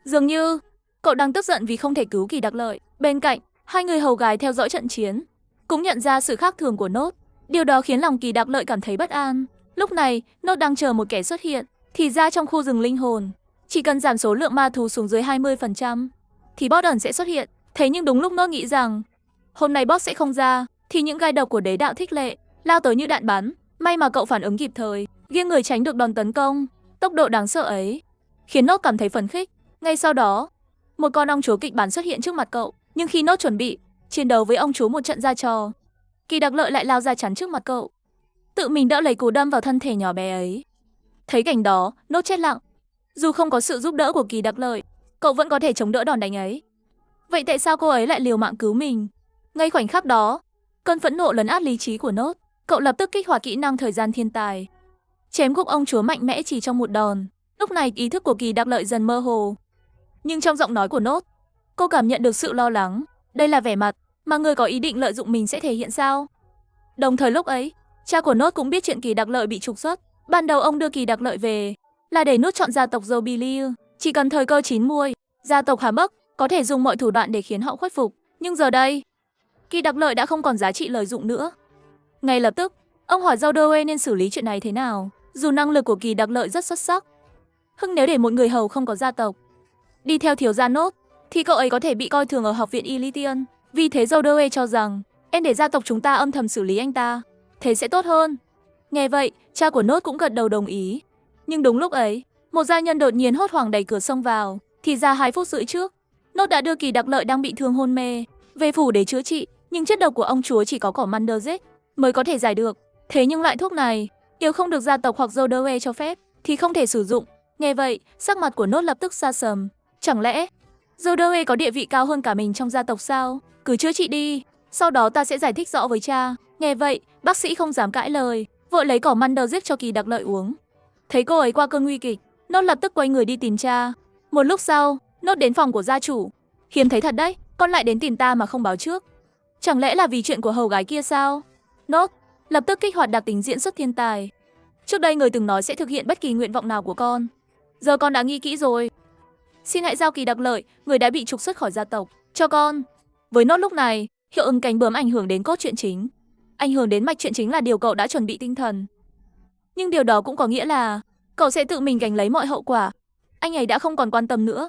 Dường như cậu đang tức giận vì không thể cứu Kỳ Đặc Lợi. Bên cạnh, hai người hầu gái theo dõi trận chiến cũng nhận ra sự khác thường của Nốt. Điều đó khiến lòng Kỳ Đặc Lợi cảm thấy bất an. Lúc này, Nốt đang chờ một kẻ xuất hiện. Thì ra trong khu rừng linh hồn, chỉ cần giảm số lượng ma thú xuống dưới 20% thì boss ẩn sẽ xuất hiện. Thế nhưng đúng lúc Nốt nghĩ rằng hôm nay boss sẽ không ra, thì những gai độc của đế đạo Thích Lệ lao tới như đạn bắn. May mà cậu phản ứng kịp thời, nghiêng người tránh được đòn tấn công. Tốc độ đáng sợ ấy khiến Nốt cảm thấy phấn khích. Ngay sau đó, một con ong chúa kịch bản xuất hiện trước mặt cậu. Nhưng khi Nốt chuẩn bị chiến đấu với ong chúa một trận ra trò, Kỳ Đặc Lợi lại lao ra chắn trước mặt cậu, tự mình đỡ lấy cú đâm vào thân thể nhỏ bé ấy. Thấy cảnh đó, Nốt chết lặng. Dù không có sự giúp đỡ của Kỳ Đặc Lợi, cậu vẫn có thể chống đỡ đòn đánh ấy. Vậy tại sao cô ấy lại liều mạng cứu mình? Ngay khoảnh khắc đó, cơn phẫn nộ lấn át lý trí của Nốt. Cậu lập tức kích hoạt kỹ năng thời gian thiên tài, chém gục ông chúa mạnh mẽ chỉ trong một đòn. Lúc này ý thức của Kỳ Đặc Lợi dần mơ hồ, nhưng trong giọng nói của Nốt, cô cảm nhận được sự lo lắng. Đây là vẻ mặt mà người có ý định lợi dụng mình sẽ thể hiện sao? Đồng thời lúc ấy, cha của Nốt cũng biết chuyện Kỳ Đặc Lợi bị trục xuất. Ban đầu ông đưa Kỳ Đặc Lợi về là để nuốt trọn gia tộc Zobilier, chỉ cần thời cơ chín muồi, gia tộc Hà Bắc có thể dùng mọi thủ đoạn để khiến họ khuất phục. Nhưng giờ đây, Kỳ Đặc Lợi đã không còn giá trị lợi dụng nữa. Ngay lập tức, ông hỏi Zodoe nên xử lý chuyện này thế nào. Dù năng lực của Kỳ Đặc Lợi rất xuất sắc, nếu để một người hầu không có gia tộc đi theo thiếu gia Nốt, thì cậu ấy có thể bị coi thường ở học viện Elysian. Vì thế Zodoe cho rằng, em để gia tộc chúng ta âm thầm xử lý anh ta, thế sẽ tốt hơn. Nghe vậy, cha của Nốt cũng gật đầu đồng ý. Nhưng đúng lúc ấy, một gia nhân đột nhiên hốt hoảng đẩy cửa xông vào. Thì ra 2 phút rưỡi trước, Nốt đã đưa Kỳ Đặc Lợi đang bị thương hôn mê về phủ để chữa trị. Nhưng chất độc của ông chúa chỉ có cỏ Manderzic mới có thể giải được. Thế nhưng loại thuốc này, nếu không được gia tộc hoặc Zodoe cho phép, thì không thể sử dụng. Nghe vậy, sắc mặt của Nốt lập tức sa sầm. Chẳng lẽ Zodoe có địa vị cao hơn cả mình trong gia tộc sao? Cứ chữa trị đi, sau đó ta sẽ giải thích rõ với cha. Nghe vậy, bác sĩ không dám cãi lời, vội lấy cỏ Manderzic cho Kỳ Đặc Lợi uống. Thấy cô ấy qua cơn nguy kịch, Nốt lập tức quay người đi tìm cha. Một lúc sau, Nốt đến phòng của gia chủ. Hiếm thấy thật đấy, con lại đến tìm ta mà không báo trước. Chẳng lẽ là vì chuyện của hầu gái kia sao? Nốt lập tức kích hoạt đặc tính diễn xuất thiên tài. Trước đây người từng nói sẽ thực hiện bất kỳ nguyện vọng nào của con. Giờ con đã nghĩ kỹ rồi. Xin hãy giao Kỳ Đặc Lợi, người đã bị trục xuất khỏi gia tộc, cho con. Với Nốt lúc này, hiệu ứng cánh bướm ảnh hưởng đến cốt truyện chính. Ảnh hưởng đến mạch truyện chính là điều cậu đã chuẩn bị tinh thần. Nhưng điều đó cũng có nghĩa là cậu sẽ tự mình gánh lấy mọi hậu quả. Anh ấy đã không còn quan tâm nữa.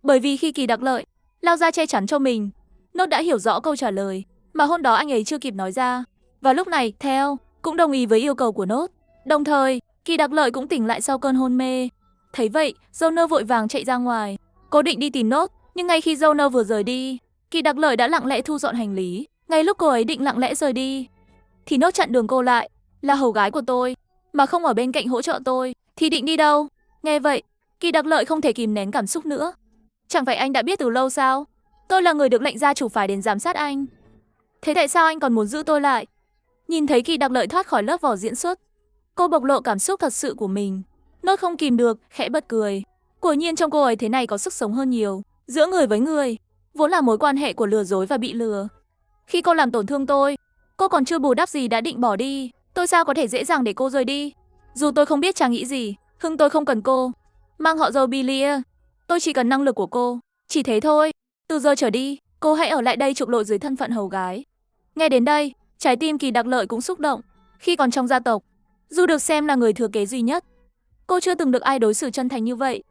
Bởi vì khi Kỳ Đặc Lợi lao ra che chắn cho mình, Nốt đã hiểu rõ câu trả lời mà hôm đó anh ấy chưa kịp nói ra. Và lúc này, Theo cũng đồng ý với yêu cầu của Nốt. Đồng thời, Kỳ Đặc Lợi cũng tỉnh lại sau cơn hôn mê. Thấy vậy, Joner vội vàng chạy ra ngoài. Cô định đi tìm Nốt, nhưng ngay khi Joner vừa rời đi, Kỳ Đặc Lợi đã lặng lẽ thu dọn hành lý. Ngay lúc cô ấy định lặng lẽ rời đi, thì Nốt chặn đường cô lại. Là hầu gái của tôi, mà không ở bên cạnh hỗ trợ tôi, thì định đi đâu? Nghe vậy, Kỳ Đặc Lợi không thể kìm nén cảm xúc nữa. Chẳng phải anh đã biết từ lâu sao? Tôi là người được lệnh gia chủ phái đến giám sát anh. Thế tại sao anh còn muốn giữ tôi lại? Nhìn thấy Kỳ Đặc Lợi thoát khỏi lớp vỏ diễn xuất, cô bộc lộ cảm xúc thật sự của mình. Nốt không kìm được, khẽ bật cười. Quả nhiên trong cô ấy thế này có sức sống hơn nhiều. Giữa người với người, vốn là mối quan hệ của lừa dối và bị lừa. Khi cô làm tổn thương tôi, cô còn chưa bù đắp gì đã định bỏ đi. Tôi sao có thể dễ dàng để cô rời đi? Dù tôi không biết cha nghĩ gì, tôi không cần cô. Mang họ Zobilier, tôi chỉ cần năng lực của cô. Chỉ thế thôi. Từ giờ trở đi, cô hãy ở lại đây trục lội dưới thân phận hầu gái. Nghe đến đây, trái tim Kỳ Đặc Lợi cũng xúc động. Khi còn trong gia tộc, dù được xem là người thừa kế duy nhất, cô chưa từng được ai đối xử chân thành như vậy.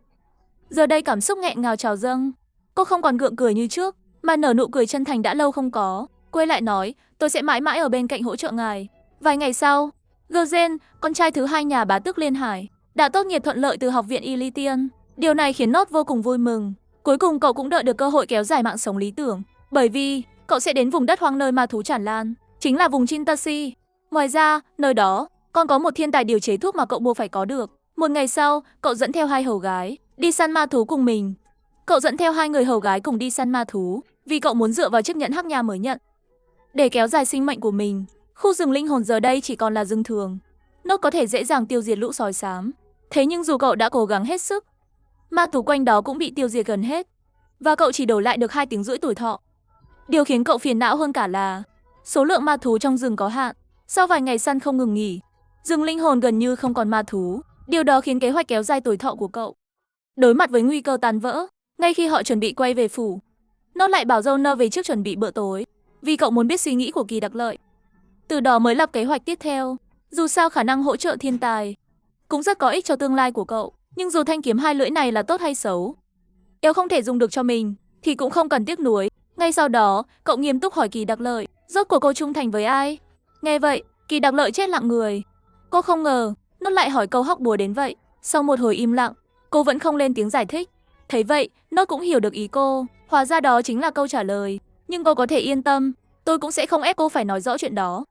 Giờ đây cảm xúc nghẹn ngào trào dâng. Cô không còn gượng cười như trước, mà nở nụ cười chân thành đã lâu không có. Cô ấy lại nói, tôi sẽ mãi mãi ở bên cạnh hỗ trợ ngài. Vài ngày sau, Gerzen, con trai thứ 2 nhà bá tước Liên Hải, đã tốt nghiệp thuận lợi từ học viện Elysian. Điều này khiến Nốt vô cùng vui mừng. Cuối cùng cậu cũng đợi được cơ hội kéo dài mạng sống lý tưởng, bởi vì cậu sẽ đến vùng đất hoang nơi ma thú tràn lan, chính là vùng Chintaxi. Ngoài ra, nơi đó còn có một thiên tài điều chế thuốc mà cậu buộc phải có được. Một ngày sau, cậu dẫn theo 2 hầu gái đi săn ma thú cùng mình. Cậu dẫn theo 2 người hầu gái cùng đi săn ma thú vì cậu muốn dựa vào chiếc nhẫn hắc nha mới nhận để kéo dài sinh mệnh của mình. Khu rừng linh hồn giờ đây chỉ còn là rừng thường. Nốt có thể dễ dàng tiêu diệt lũ sói xám. Thế nhưng dù cậu đã cố gắng hết sức, ma thú quanh đó cũng bị tiêu diệt gần hết, và cậu chỉ đổi lại được 2 tiếng rưỡi tuổi thọ. Điều khiến cậu phiền não hơn cả là số lượng ma thú trong rừng có hạn. Sau vài ngày săn không ngừng nghỉ, rừng linh hồn gần như không còn ma thú. Điều đó khiến kế hoạch kéo dài tuổi thọ của cậu đối mặt với nguy cơ tan vỡ. Ngay khi họ chuẩn bị quay về phủ, Nốt lại bảo Joner về trước chuẩn bị bữa tối, vì cậu muốn biết suy nghĩ của Kỳ Đặc Lợi. Từ đó mới lập kế hoạch tiếp theo. Dù sao khả năng hỗ trợ thiên tài cũng rất có ích cho tương lai của cậu. Nhưng dù thanh kiếm 2 lưỡi này là tốt hay xấu, nếu không thể dùng được cho mình thì cũng không cần tiếc nuối. Ngay sau đó, cậu nghiêm túc hỏi Kỳ Đặc Lợi, rốt cuộc cô trung thành với ai? Nghe vậy, Kỳ Đặc Lợi chết lặng người. Cô không ngờ Nốt lại hỏi câu hóc búa đến vậy. Sau một hồi im lặng, cô vẫn không lên tiếng giải thích. Thấy vậy, Nốt cũng hiểu được ý cô. Hóa ra đó chính là câu trả lời. Nhưng cô có thể yên tâm, tôi cũng sẽ không ép cô phải nói rõ chuyện đó.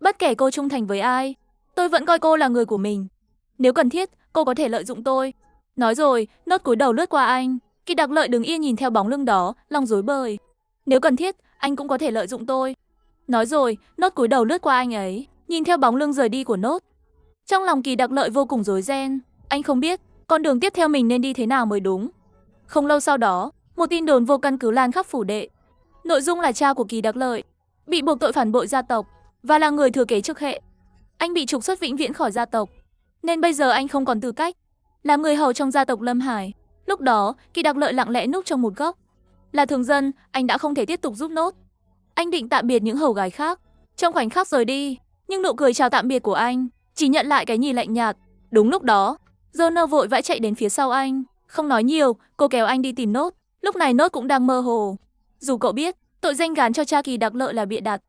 Bất kể cô trung thành với ai, tôi vẫn coi cô là người của mình. Nếu cần thiết, cô có thể lợi dụng tôi. Nói rồi, Nốt cúi đầu lướt qua anh. Kỳ Đặc Lợi đứng yên nhìn theo bóng lưng đó, lòng rối bời. Nếu cần thiết, anh cũng có thể lợi dụng tôi. Nói rồi, Nốt cúi đầu lướt qua anh ấy, nhìn theo bóng lưng rời đi của Nốt. Trong lòng Kỳ Đặc Lợi vô cùng rối ren. Anh không biết con đường tiếp theo mình nên đi thế nào mới đúng. Không lâu sau đó, một tin đồn vô căn cứ lan khắp phủ đệ. Nội dung là cha của Kỳ Đặc Lợi bị buộc tội phản bội gia tộc và là người thừa kế trực hệ. Anh bị trục xuất vĩnh viễn khỏi gia tộc, nên bây giờ anh không còn tư cách làm người hầu trong gia tộc Lâm Hải. Lúc đó, Kỳ Đặc Lợi lặng lẽ núp trong một góc. Là thường dân, anh đã không thể tiếp tục giúp nốt. Anh định tạm biệt những hầu gái khác, trong khoảnh khắc rời đi, nhưng nụ cười chào tạm biệt của anh chỉ nhận lại cái nhìn lạnh nhạt. Đúng lúc đó, Jono vội vã chạy đến phía sau anh, không nói nhiều, cô kéo anh đi tìm Nốt. Lúc này Nốt cũng đang mơ hồ. Dù cậu biết, tội danh gán cho cha Kỳ Đặc Lợi là bịa đặt.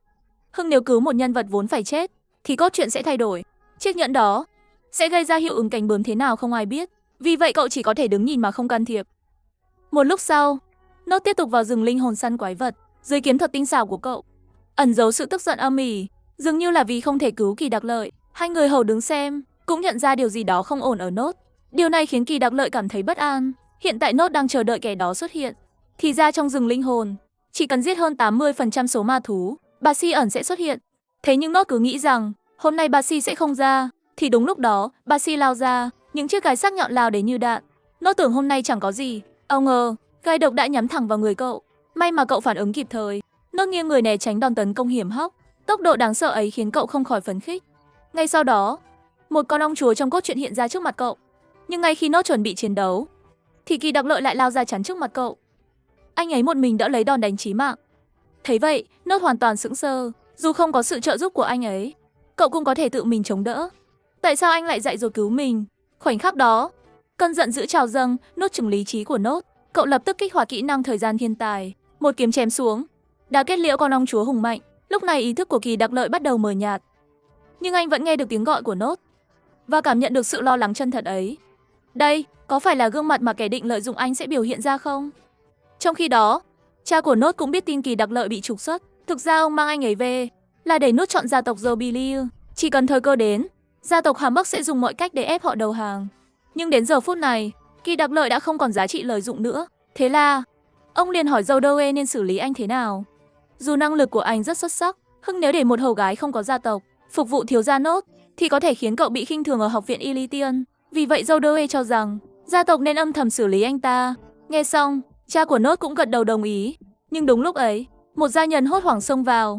Hưng nếu cứu một nhân vật vốn phải chết, thì cốt truyện sẽ thay đổi. Chiếc nhẫn đó sẽ gây ra hiệu ứng cánh bướm thế nào không ai biết. Vì vậy cậu chỉ có thể đứng nhìn mà không can thiệp. Một lúc sau, Nốt tiếp tục vào rừng linh hồn săn quái vật. Dưới kiếm thuật tinh xảo của cậu, ẩn giấu sự tức giận âm ỉ, dường như là vì không thể cứu Kỳ Đặc Lợi. Hai người hầu đứng xem cũng nhận ra điều gì đó không ổn ở Nốt. Điều này khiến Kỳ Đặc Lợi cảm thấy bất an. Hiện tại Nốt đang chờ đợi kẻ đó xuất hiện. Thì ra trong rừng linh hồn, chỉ cần giết hơn 80% số ma thú, bà Si ẩn sẽ xuất hiện. Thế nhưng Nốt cứ nghĩ rằng hôm nay bà Si sẽ không ra. Thì đúng lúc đó, bà Si lao ra, những chiếc gai sắc nhọn lao đến như đạn. Nốt tưởng hôm nay chẳng có gì, ngờ gai độc đã nhắm thẳng vào người cậu. May mà cậu phản ứng kịp thời. Nốt nghiêng người né tránh đòn tấn công hiểm hóc. Tốc độ đáng sợ ấy khiến cậu không khỏi phấn khích. Ngay sau đó, một con ong chúa trong cốt truyện hiện ra trước mặt cậu. Nhưng ngay khi Nốt chuẩn bị chiến đấu, thì Kỳ Đặc Lợi lại lao ra chắn trước mặt cậu. Anh ấy một mình đỡ lấy đòn đánh chí mạng. Thấy vậy, Nốt hoàn toàn sững sờ. Dù không có sự trợ giúp của anh ấy, cậu cũng có thể tự mình chống đỡ. Tại sao anh lại dạy dỗ cứu mình? Khoảnh khắc đó, cơn giận dữ trào dâng, nuốt chửng lý trí của Nốt. Cậu lập tức kích hoạt kỹ năng thời gian thiên tài, một kiếm chém xuống, đã kết liễu con ong chúa hùng mạnh. Lúc này ý thức của Kỳ Đặc Lợi bắt đầu mờ nhạt, nhưng anh vẫn nghe được tiếng gọi của Nốt và cảm nhận được sự lo lắng chân thật ấy. Đây, có phải là gương mặt mà kẻ định lợi dụng anh sẽ biểu hiện ra không? Trong khi đó, cha của Nốt cũng biết tin Kỳ Đặc Lợi bị trục xuất. Thực ra ông mang anh ấy về là để nuốt trọn gia tộc Jubilee. Chỉ cần thời cơ đến, gia tộc Hàm Bắc sẽ dùng mọi cách để ép họ đầu hàng. Nhưng đến giờ phút này, Kỳ Đặc Lợi đã không còn giá trị lợi dụng nữa. Thế là, ông liền hỏi Zodoe nên xử lý anh thế nào. Dù năng lực của anh rất xuất sắc, Hưng nếu để một hầu gái không có gia tộc phục vụ thiếu gia Nốt thì có thể khiến cậu bị khinh thường ở học viện Elysian. Vì vậy Zodoe cho rằng gia tộc nên âm thầm xử lý anh ta. Nghe xong, cha của Nốt cũng gật đầu đồng ý. Nhưng đúng lúc ấy, một gia nhân hốt hoảng xông vào.